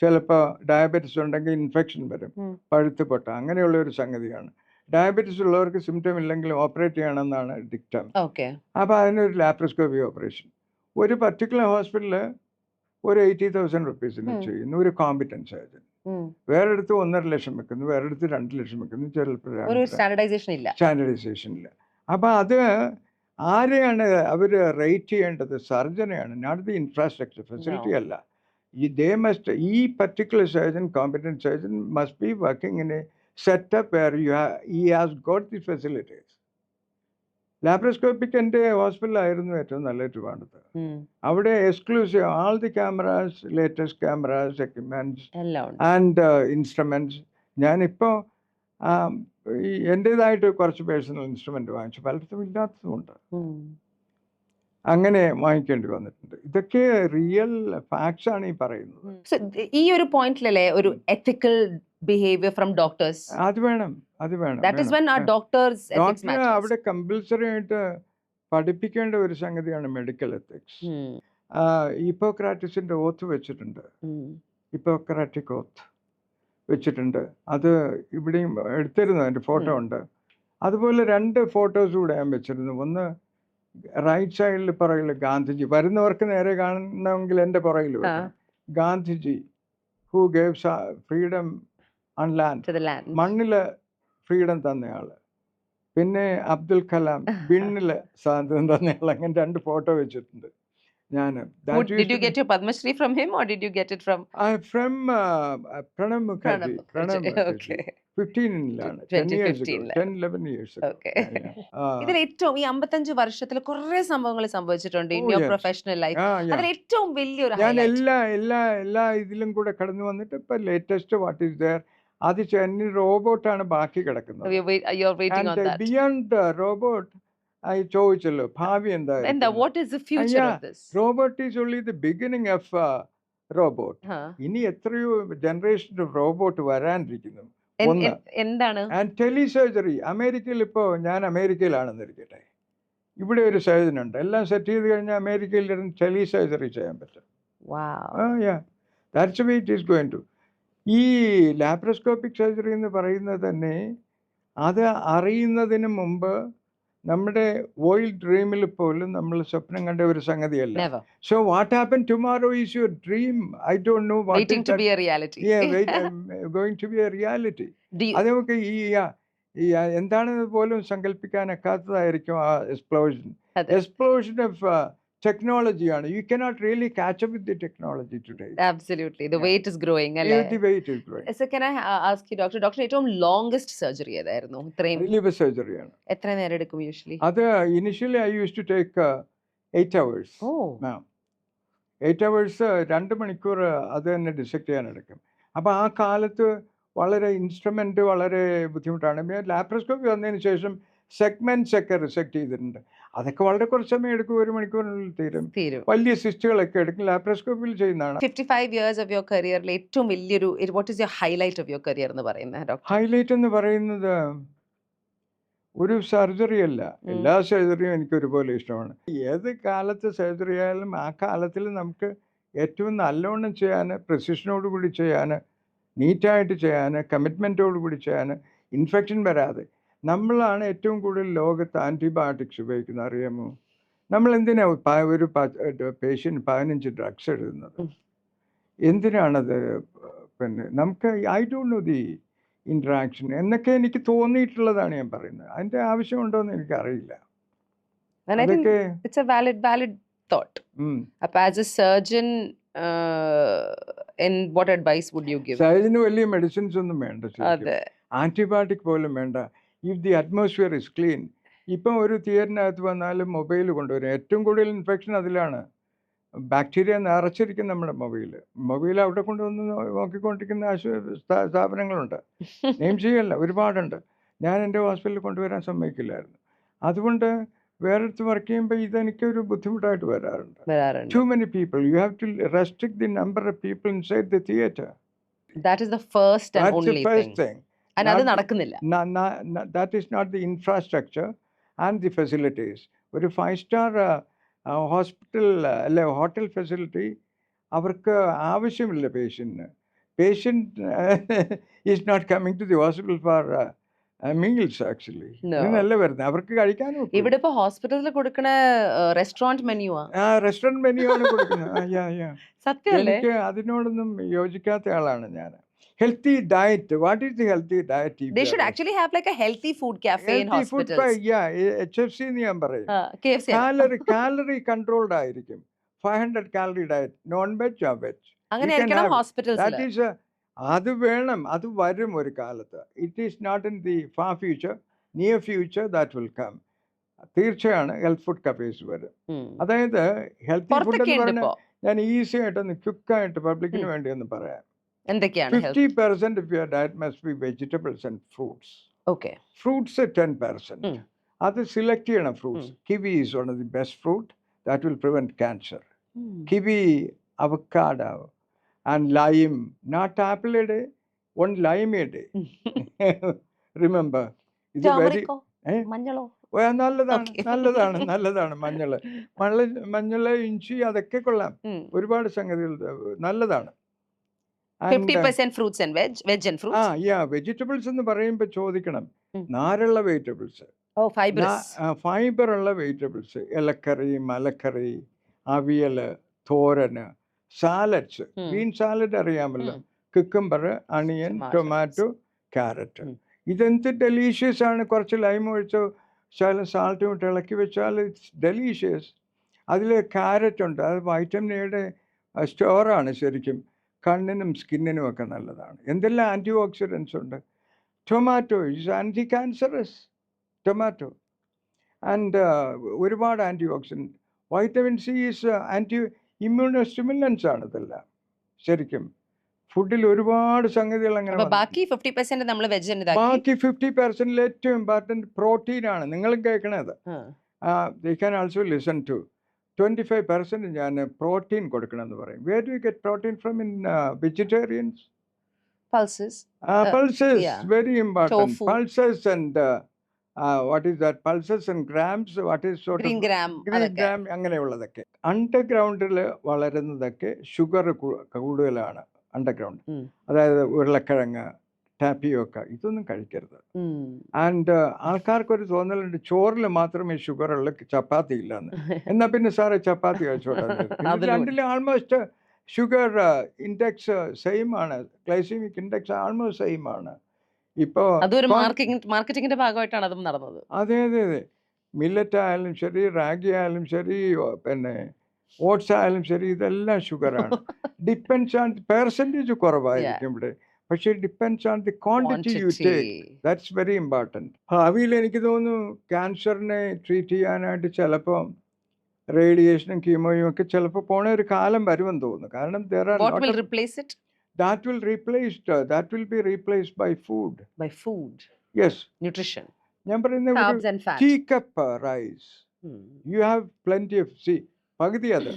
ചിലപ്പോൾ ഡയബറ്റിസ് ഉണ്ടെങ്കിൽ ഇൻഫെക്ഷൻ വരും, പഴുത്ത് പൊട്ട, അങ്ങനെയുള്ള ഒരു സംഗതിയാണ്. ഡയബറ്റിസ് ഉള്ളവർക്ക് സിംറ്റം ഇല്ലെങ്കിലും ഓപ്പറേറ്റ് ചെയ്യണമെന്നാണ് ഡിക്റ്റം. അപ്പോൾ അതിനൊരു ലാപ്രോസ്കോപ്പി ഓപ്പറേഷൻ ഒരു പർട്ടിക്കുലർ ഹോസ്പിറ്റലിൽ ഒരു 80,000 റുപ്പീസിന് ചെയ്യുന്നു ഒരു കോമ്പിറ്റൻറ്റ് സർജൻ. വേറെടുത്ത് 1.5 ലക്ഷം വെക്കുന്നു, വേറെടുത്ത് 2 ലക്ഷം വെക്കുന്നു, ചിലപ്പോൾ സ്റ്റാൻഡർഡൈസേഷൻ ഇല്ല. അപ്പോൾ അത് ആരെയാണ് അവർ റേറ്റ് ചെയ്യേണ്ടത്? സർജനെയാണ്, നോട്ട് ദി ഇൻഫ്രാസ്ട്രക്ചർ ഫെസിലിറ്റി അല്ല. ഈ particular surgeon, competent surgeon must be working in a setup where he has got the facilities. Laparoscopic എൻ്റെ ഹോസ്പിറ്റലായിരുന്നു ഏറ്റവും നല്ല ട്രിവാൻഡ്രത്ത്. അവിടെ exclusive all the cameras, latest cameras, equipments and instruments. ഞാനിപ്പോൾ എൻ്റേതായിട്ട് കുറച്ച് പേഴ്സണൽ ഇൻസ്ട്രുമെന്റ് വാങ്ങിച്ചു, പലർക്കും ഇല്ലാത്തതുകൊണ്ട് അങ്ങനെ വാങ്ങിക്കേണ്ടി വന്നിട്ടുണ്ട്. ഇതൊക്കെ റിയൽ ഫാക്ട്സ് ആണ് ഈ പറയുന്നത്. ഈ ഒരു പോയിന്റിലല്ലേ ഒരു എത്തിക്കൽ ബിഹേവിയർ ഫ്രം ഡോക്ടേഴ്സ് അത് വേണം. ഡോക്ടർ അവിടെ കമ്പൽസറി ആയിട്ട് പഠിപ്പിക്കേണ്ട ഒരു സംഗതിയാണ് മെഡിക്കൽ എത്തിക്സ്. ഹിപ്പോക്രാറ്റസിന്റെ ഓത്ത് വെച്ചിട്ടുണ്ട്, ഹിപ്പോക്രാറ്റിക് ഓത്ത് വെച്ചിട്ടുണ്ട്. അത് ഇവിടെയും എടുത്തിരുന്നു, അതിന്റെ ഫോട്ടോ ഉണ്ട്. അതുപോലെ 2 ഫോട്ടോസ് കൂടെ ഞാൻ വെച്ചിരുന്നു. ഒന്ന് റൈറ്റ് സൈഡിൽ പുറകിൽ ഗാന്ധിജി, വരുന്നവർക്ക് നേരെ കാണണമെങ്കിൽ എൻ്റെ പുറകിൽ Gandhiji, who gave freedom on land, മണ്ണില് ഫ്രീഡം തന്നയാള്. പിന്നെ അബ്ദുൽ കലാം, വിണ്ണില് സ്വാതന്ത്ര്യം തന്നയാൾ. അങ്ങനെ 2 ഫോട്ടോ വെച്ചിട്ടുണ്ട് ഞാൻ. Did you get your Padma Shri from him or did you get it from Pranab Mukherjee? Okay. 15-ലാണ്, 10-11 years ago. ഇതിൽ ഏറ്റവും ഈ 55 വർഷത്തിൽ കുറെ സംഭവങ്ങൾ സംഭവിച്ചിട്ടുണ്ട് in your professional life. അതിൽ ഏറ്റവും വലിയൊരു ഞാൻ എല്ലാ ഇതിലും കൂടെ കടന്നു വന്നിട്ട് ഇപ്പൊ ലേറ്റസ്റ്റ് വാട്ട് ഈസ് ദെയർ അത് ചെന്നി റോബോട്ടാണ് ബാക്കി കിടക്കുന്നത്. ബിയോണ്ട് റോബോട്ട് ചോദിച്ചല്ലോ, ഭാവി എന്താ? Robot is only the beginning of robot. ഇനി എത്രയോ ജനറേഷൻ ഓഫ് റോബോട്ട് വരാനിരിക്കുന്നു. എന്താണ് ടെലിസർജറി? അമേരിക്കയിൽ ഇപ്പോൾ ഞാൻ അമേരിക്കയിലാണെന്നിരിക്കട്ടെ, ഇവിടെ ഒരു സർജൻ ഉണ്ട്, എല്ലാം സെറ്റ് ചെയ്ത് കഴിഞ്ഞാൽ അമേരിക്കയിൽ ടെലിസർജറി ചെയ്യാൻ പറ്റും. That's way it is going to. ഈ ലാപ്രോസ്കോപ്പിക് സർജറി എന്ന് പറയുന്നത് തന്നെ അത് അറിയുന്നതിന് മുമ്പ് നമ്മുടെ വൈൽഡ് ഡ്രീമിൽ പോലും നമ്മൾ സ്വപ്നം കണ്ട ഒരു സംഗതിയല്ല. So what happen tomorrow is your dream. I don't know what waiting to be a reality. going to be a reality. അത് നമുക്ക് ഈ എന്താണെന്ന് പോലും സങ്കല്പിക്കാനൊക്കാത്തതായിരിക്കും ആ എക്സ്പ്ലോഷൻ ഓഫ് ടെക്നോളജിയാണ്. You cannot really catch up with the technology today. Absolutely. The weight is growing. The weight is growing. So can I ask you, doctor, ഏറ്റവും longest surgery ഏതായിരുന്നു? Liver surgery ആണ്. എത്ര നേരം എടുക്കും usually? അത് initially I used to take 8 hours. 8 hours 2 മണിക്കൂർ അത് തന്നെ ഡിസെക്ട് ചെയ്യാൻ എടുക്കും. അപ്പോൾ ആ കാലത്ത് വളരെ ഇൻസ്ട്രുമെന്റ് വളരെ ബുദ്ധിമുട്ടാണ്. ലാപ്രോസ്കോപ്പി വന്നതിന് ശേഷം സെഗ്മെന്റ്സ് ഒക്കെ റിസെക്ട് ചെയ്തിട്ടുണ്ട്. അതൊക്കെ വളരെ കുറച്ച് സമയം എടുക്കും, 1 മണിക്കൂറിനുള്ളിൽ തീരും. തീരും. വലിയ സിസ്റ്റുകളൊക്കെ എടുക്കും, ലാപ്രോസ്കോപ്പിൽ ചെയ്യുന്നതാണ്. 55 years of your career ഏറ്റവും വലിയൊരു what is your highlight of your career എന്ന് പറയുന്നത് ഡോക്ടർ? ഹൈലൈറ്റ് എന്ന് പറയുന്നത് ഒരു സർജറി അല്ല, എല്ലാ സർജറിയും എനിക്ക് ഒരുപോലെ ഇഷ്ടമാണ്. ഏത് കാലത്ത് സർജറി ആയാലും ആ കാലത്തിൽ നമുക്ക് ഏറ്റവും നല്ലവണ്ണം ചെയ്യാൻ, പ്രിസിഷനോട് കൂടി ചെയ്യാൻ, നീറ്റായിട്ട് ചെയ്യാൻ, കമ്മിറ്റ്മെൻറ്റോട് കൂടി ചെയ്യാൻ, ഇൻഫെക്ഷൻ വരാതെ. നമ്മളാണ് ഏറ്റവും കൂടുതൽ ലോകത്ത് ആൻറ്റിബയോട്ടിക്സ് ഉപയോഗിക്കുന്നത്, അറിയാമോ? നമ്മൾ എന്തിനാ ഒരു പേഷ്യൻ്റ് 15 ഡ്രഗ്സ് എഴുതുന്നത്? എന്തിനാണത്? പിന്നെ നമുക്ക് I don't know the interaction എന്നൊക്കെ എനിക്ക് തോന്നിയിട്ടുള്ളതാണ് ഞാൻ പറയുന്നത്. അതിൻ്റെ ആവശ്യമുണ്ടോ എന്ന് എനിക്കറിയില്ല. അതൊക്കെ it's a valid thought. അപ്പൊ as a surgeon, in what advice would you give? സർജന് വലിയ മെഡിസിൻസ് ഒന്നും വേണ്ട, അതെ, ആൻറ്റിബയോട്ടിക് പോലും വേണ്ട. If the atmosphere is clean. ഇപ്പം ഒരു തിയേറ്ററിനകത്ത് വന്നാലും മൊബൈൽ കൊണ്ടുവരും. ഏറ്റവും കൂടുതൽ ഇൻഫെക്ഷൻ അതിലാണ്. ബാക്ടീരിയ നിറച്ചിരിക്കും നമ്മുടെ മൊബൈൽ അവിടെ കൊണ്ടുവന്ന് നോക്കിക്കൊണ്ടിരിക്കുന്ന സ്ഥാപനങ്ങളുണ്ട്. നെയിം ചെയ്യല്ല, ഒരുപാടുണ്ട്. ഞാൻ എൻ്റെ ഹോസ്പിറ്റലിൽ കൊണ്ടുവരാൻ സമ്മതിക്കില്ലായിരുന്നു. അതുകൊണ്ട് വേറെടുത്ത് വർക്ക് ചെയ്യുമ്പോൾ ഇതെനിക്കൊരു ബുദ്ധിമുട്ടായിട്ട് വരാറുണ്ട്. Too many people. You have to restrict the number of people inside the theater. That is the first and That's only the first thing. And അത് നടക്കുന്നില്ല. That is not the infrastructure and the facilities. ഒരു 5-star hospital അല്ലെ hotel facility അവർക്ക് ആവശ്യമില്ല പേഷ്യൻറ്റിന്. Patient is not coming to the hospital for meals actually. ഇതല്ല വരുന്നത്, അവർക്ക് കഴിക്കാനും. ഇവിടെ ഇപ്പൊ ഹോസ്പിറ്റലിൽ കൊടുക്കണ റെസ്റ്റോറന്റ് മെനു റെസ്റ്റോറന്റ് മെനു ആണ് കൊടുക്കുന്നത്. സത്യമല്ലേ? എനിക്ക് അതിനോടൊന്നും യോജിക്കാത്ത ആളാണ് ഞാൻ. Healthy diet. What is the healthy diet? They should actually have like a healthy food cafe in hospitals. HFC എന്ന് ഞാൻ പറയും. KFC. കാലറി കൺട്രോൾഡ് ആയിരിക്കും. 500 calorie diet. Non veg or veg. അങ്ങനെ ആയിരിക്കണം ഹോസ്പിറ്റൽസിൽ. അത് വേണം, അത് വരും ഒരു കാലത്ത്. It is not in the far future, near future that will come. തീർച്ചയാണ് ഹെൽത്ത് ഫുഡ് കഫേസ് വരും. അതായത് ഹെൽത്തി ഫുഡ് എന്ന് പറഞ്ഞാൽ ഞാൻ ഈസി ആയിട്ടൊന്ന് ക്വിക്കായിട്ട് പബ്ലിക്കിന് വേണ്ടി ഒന്ന് പറയാം. 50% of your diet must be vegetables and fruits. Okay. Fruits 10%. അത് സെലക്ട് ചെയ്യണം fruits. Kiwi is one of the best fruit that will prevent cancer. Kiwi, avocado and lime. Not apple a day, one lime a day. Remember. ഇത് very മഞ്ഞളോ? നല്ലതാണ് മഞ്ഞള് ഇഞ്ചി അതൊക്കെ കൊള്ളാം. ഒരുപാട് സംഗതികൾ നല്ലതാണ്. 50% fruits and veg and fruits. Vegetables എന്ന് പറയുമ്പോൾ ചോദിക്കണം, നാരുള്ള വെജിറ്റബിൾസ്, ഫൈബർ ഉള്ള വെജിറ്റബിൾസ്, ഇലക്കറി, മലക്കറി, അവിയൽ, തോരന്, സാലഡ്സ്. ഗ്രീൻ സാലഡ് അറിയാമല്ലോ, കുക്കുംബർ, അണിയൻ, ടൊമാറ്റോ, ക്യാരറ്റ്. ഇതെന്ത് ഡെലീഷ്യസ് ആണ്. കുറച്ച് ലൈം ഒഴിച്ചോ സാൾട്ടും ഇട്ട് ഇളക്കി വെച്ചാൽ ഇറ്റ്സ് ഡെലീഷ്യസ്. അതിൽ ക്യാരറ്റ് ഉണ്ട്, അത് വൈറ്റമിൻ എയുടെ സ്റ്റോറാണ്. ശരിക്കും കണ്ണിനും സ്കിന്നിനും ഒക്കെ നല്ലതാണ്. എന്തെല്ലാം ആൻറ്റി ഓക്സിഡൻസ് ഉണ്ട്. Tomato is anti cancerous. Tomato and ഒരുപാട് antioxidant. Vitamin C is anti immunostimulants ആണ് ഇതെല്ലാം. ശരിക്കും ഫുഡിൽ ഒരുപാട് സംഗതികൾ അങ്ങനെ. ബാക്കി 50% നമ്മൾ വെജ്. ബാക്കി 50% ഏറ്റവും ഇമ്പോർട്ടൻറ്റ് പ്രോട്ടീനാണ്. നിങ്ങളും കേൾക്കണത്. They can also listen to 25% ഞാൻ പ്രോട്ടീൻ കൊടുക്കണമെന്ന് പറയും. Where do you get protein from in vegetarians? Pulses. Pulses, very important. Tofu. Pulses and what is that? Pulses and grams. What is sort green of gram? Green gram അങ്ങനെയുള്ളതൊക്കെ. അണ്ടർഗ്രൗണ്ടിൽ വളരുന്നതൊക്കെ sugar കൂടുതലാണ്. Underground, അതായത് ഉരുളക്കിഴങ്ങ്, tapioca, ഇതൊന്നും കഴിക്കരുത്. And ആൾക്കാർക്കൊരു തോന്നലുണ്ട് ചോറിൽ മാത്രമേ sugar ഉള്ള, ചപ്പാത്തി ഇല്ലെന്ന്. എന്നാൽ പിന്നെ സാറേ ചപ്പാത്തി കഴിച്ചോട്ടെ. രണ്ടിലും ആൾമോസ്റ്റ് ഷുഗർ ഇൻഡെക്സ് സെയിം ആണ്, ഗ്ലൈസീമിക് ഇൻഡെക്സ് ആൾമോസ്റ്റ് സെയിം ആണ്. ഇപ്പോൾ മാർക്കറ്റിംഗിന്റെ ഭാഗമായിട്ടാണ് അതും നടന്നത്. അതെ അതെ അതെ. മില്ലറ്റ് ആയാലും ശരി, റാഗി ആയാലും ശരി, പിന്നെ ഓട്സ് ആയാലും ശരി, ഇതെല്ലാം ഷുഗറാണ്. ഡിപ്പെൻഡ്സ് ഓൺ പെർസെൻറ്റേജ് കുറവായിരിക്കും ഇവിടെ, പക്ഷേ depends on the quantity you take. That's very important. ഭാവിയിൽ എനിക്ക് തോന്നുന്നു ക്യാൻസറിനെ ട്രീറ്റ് ചെയ്യാനായിട്ട് ചിലപ്പോൾ റേഡിയേഷനും കീമോയും ഒക്കെ ചിലപ്പോൾ പോണ ഒരു കാലം വരുമെന്ന് തോന്നുന്നു. കാരണം that will be replaced by food. By food. Yes. Nutrition. ഞാൻ പറയുന്നത് tea cup rice, You have plenty of, see, പകുതി അത്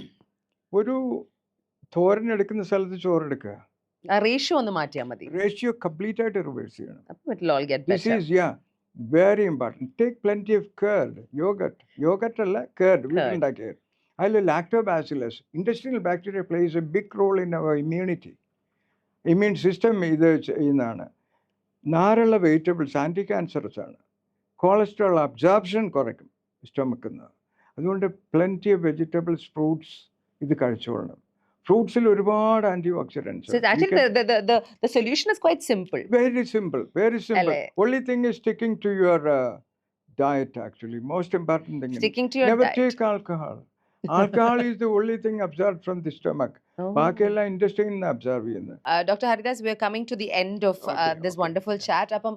ഒരു തോരൻ എടുക്കുന്ന സ്ഥലത്ത് ചോറെടുക്കുക, ആ റേഷ്യോ ഒന്ന് മാറ്റിയാൽ മതി. റേഷ്യോ കംപ്ലീറ്റ് ആയിട്ട് റിവേഴ്സ് ചെയ്യണം. അപ്പം it will all get This better. is very important. Take plenty of curd, yogurt അല്ല curd, വീട്ടിലുണ്ടാക്കിയ. അതിൽ lactobacillus, intestinal bacteria plays a big role in our immunity. Immune system ഇത് ചെയ്യുന്നതാണ്. നാരുള്ള വെജിറ്റബിൾസ് ആൻറ്റി ക്യാൻസറസ് ആണ്. Cholesterol absorption കുറയ്ക്കും സ്റ്റൊമക്കിൽ നിന്ന്. അതുകൊണ്ട് plenty of vegetables, fruits ഇത് കഴിച്ചോളണം. ഫ്രൂട്ട്സിൽ ഒരുപാട് antioxidants. So I think the solution is quite simple. Very simple. Only thing is sticking to your diet actually. Most important thing. Sticking to your Never diet. take alcohol. Alcohol is the only thing absorbed from the stomach. ബാക്കിയെല്ലാം interesting നിന്ന് absorb ചെയ്യുന്നത്. Dr. Haridas, we are coming to the end of this wonderful chat. അപ്പം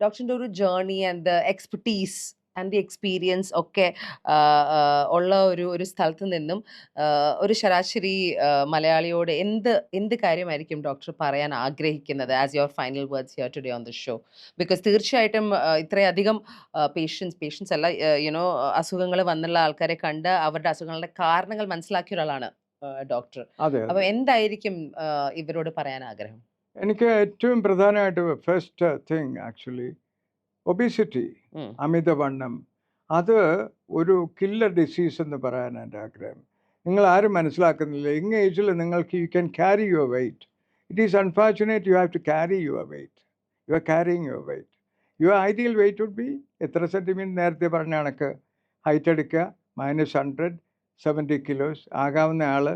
ഡോക്ടറിൻ്റെ ഒരു journey and the expertise and the experience ഒക്കെ ഉള്ള ഒരു സ്ഥലത്ത് നിന്നും ഒരു ശരാശരി മലയാളിയോട് എന്ത് കാര്യമായിരിക്കും ഡോക്ടർ പറയാൻ ആഗ്രഹിക്കുന്നത് as your final words here today on the show? Because തീർച്ചയായിട്ടും ഇത്രയധികം പേഷ്യൻസ് അല്ല, യുനോ, അസുഖങ്ങൾ വന്നുള്ള ആൾക്കാരെ കണ്ട് അവരുടെ അസുഖങ്ങളുടെ കാരണങ്ങൾ മനസ്സിലാക്കിയ ഒരാളാണ് ഡോക്ടർ. അപ്പൊ എന്തായിരിക്കും ഇവരോട് പറയാൻ ആഗ്രഹം? എനിക്ക് ഏറ്റവും പ്രധാനമായിട്ട് ഫസ്റ്റ് തിങ് ആക്ച്വലി ഒബിസിറ്റി, അമിതവണ്ണം, അത് ഒരു കില്ലർ ഡിസീസ് എന്ന് പറയാൻ എൻ്റെ ആഗ്രഹം. നിങ്ങൾ ആരും മനസ്സിലാക്കുന്നില്ല. യങ് ഏജിൽ നിങ്ങൾക്ക് you can carry your weight. It is unfortunate you have to carry your weight. You are carrying your weight. Your ideal weight would be എത്ര സെൻറ്റിമീറ്റർ, നേരത്തെ പറഞ്ഞ കണക്ക് ഹൈറ്റ് എടുക്കുക, -100, 70 കിലോസ് ആകാവുന്ന ആൾ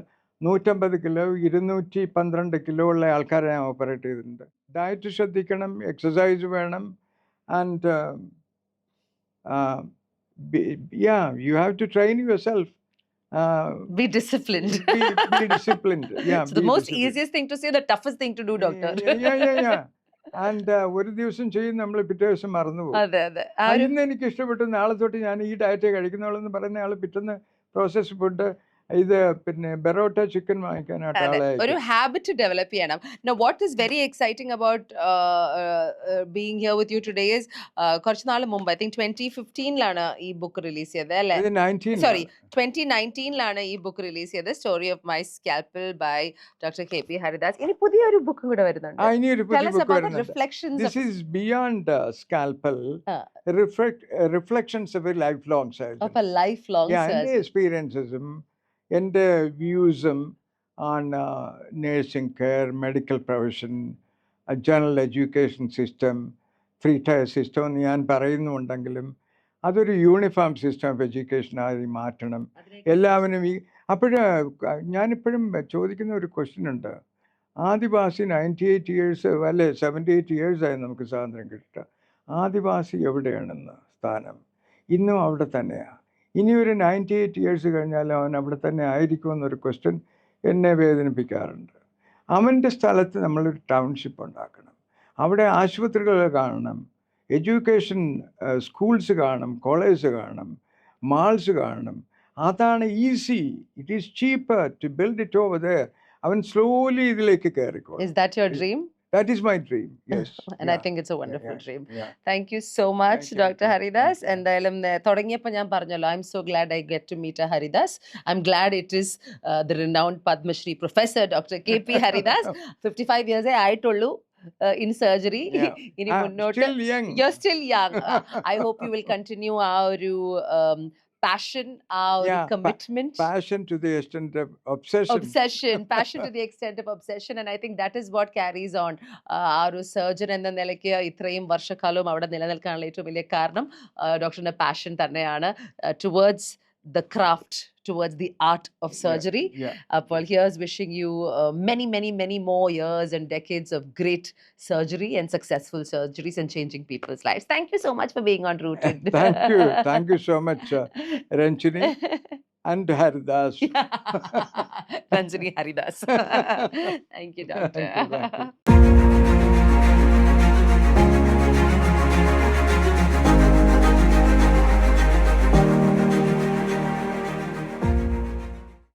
150 കിലോ 212 കിലോ ഉള്ള ആൾക്കാരെ ഞാൻ ഓപ്പറേറ്റ് ചെയ്തിട്ടുണ്ട്. ഡയറ്റ് ശ്രദ്ധിക്കണം, എക്സസൈസ് വേണം, and you have to train yourself. Be disciplined. Be disciplined. Yeah. So the most easiest thing to say, the toughest thing to do, doctor. Yeah. And ഒരു ദിവസം ചെയ്യും, നമ്മൾ പിറ്റേ ദിവസം മറന്നുപോകും. ഇന്ന് എനിക്ക് ഇഷ്ടപ്പെട്ടു, നാളെ തൊട്ട് ഞാൻ ഈ ഡയറ്റേ കഴിക്കുന്നുള്ളൂ പറയുന്ന ആൾ പിറ്റേന്ന് പ്രോസസ്ഡ് ഫുഡ്, ഇത് പിന്നെ ബെറോട്ട ചിക്കൻ വാങ്ങിക്കാനായിട്ട് ആളെ ഒരു ഹാബിറ്റ് ഡെവലപ്പ് ചെയ്യണം. Now what is very exciting about being here with you today is കുറച്ച് നാൾ മുമ്പ്, I think 2015 ഈ ബുക്ക് റിലീസ് ചെയ്തത് അല്ലേ? 2019 ഈ ബുക്ക് റിലീസ് ചെയ്തത്, story of my scalpel by doctor KP Haridas. ഇനി പുതിയൊരു ബുക്ക് കൂടെ വരുന്നുണ്ട്. Reflections. This is beyond scalpel. Reflections of a lifelong surgeon. Of a lifelong surgeon. എൻ്റെ എക്സ്പീരിയൻസസും എൻ്റെ വ്യൂസും on nursing care, medical profession, general education system, 3-tier system എന്ന് ഞാൻ പറയുന്നുണ്ടെങ്കിലും അതൊരു യൂണിഫോം സിസ്റ്റം ഓഫ് എഡ്യൂക്കേഷനായി മാറ്റണം എല്ലാവരും. ഞാനിപ്പോഴും ചോദിക്കുന്ന ഒരു ക്വസ്റ്റ്യൻ ഉണ്ട്. ആദിവാസി 98 ഇയേഴ്സ് അല്ലെ 78 ഇയേഴ്സായി നമുക്ക് സ്വാതന്ത്ര്യം കിട്ടുക. ആദിവാസി എവിടെയാണെന്ന് സ്ഥാനം? ഇന്നും അവിടെ തന്നെയാണ്. ഇനി ഒരു 98 ഇയേഴ്സ് കഴിഞ്ഞാൽ അവൻ അവിടെ തന്നെ ആയിരിക്കുമെന്നൊരു ക്വസ്റ്റ്യൻ എന്നെ വേദനിപ്പിക്കാറുണ്ട്. അവൻ്റെ സ്ഥലത്ത് നമ്മളൊരു ടൗൺഷിപ്പ് ഉണ്ടാക്കണം. അവിടെ ആശുപത്രികൾ കാണണം, എഡ്യൂക്കേഷൻ സ്കൂൾസ് കാണണം, കോളേജ് കാണണം, മാൾസ് കാണണം. അതാണ് easy. It is cheaper to build it over there. അവൻ സ്ലോലി ഇതിലേക്ക് കയറിക്കോളും. Is that your dream? That is my dream, yes. And I think it's a wonderful dream. Thank you so much, Dr. Haridas. എന്തായാലും തുടങ്ങിയപ്പോൾ ഞാൻ പറഞ്ഞല്ലോ, I'm so glad I get to meet a Haridas. I'm glad it is the renowned Padma Shri Professor Dr. KP Haridas. 55 years ആയിട്ടുള്ളൂ in surgery. ഇനി മുന്നോട്ട് you're still young. I hope you will continue our passion, our commitment. Passion to the extent of obsession. Passion to the extent of obsession. And I think that is what carries on. Our surgeon എന്ന നിലയ്ക്ക് ഇത്രയും വർഷക്കാലവും അവിടെ നിലനിൽക്കാനുള്ള ഏറ്റവും വലിയ കാരണം ഡോക്ടറിന്റെ passion തന്നെയാണ് towards the craft, towards the art of surgery. Paul, here's wishing you many more years and decades of great surgery and successful surgeries and changing people's lives. Thank you so much for being on Rooted. Thank you so much, Ranjini and Haridas. Ranjini Haridas. Thank you, doctor. Thank you.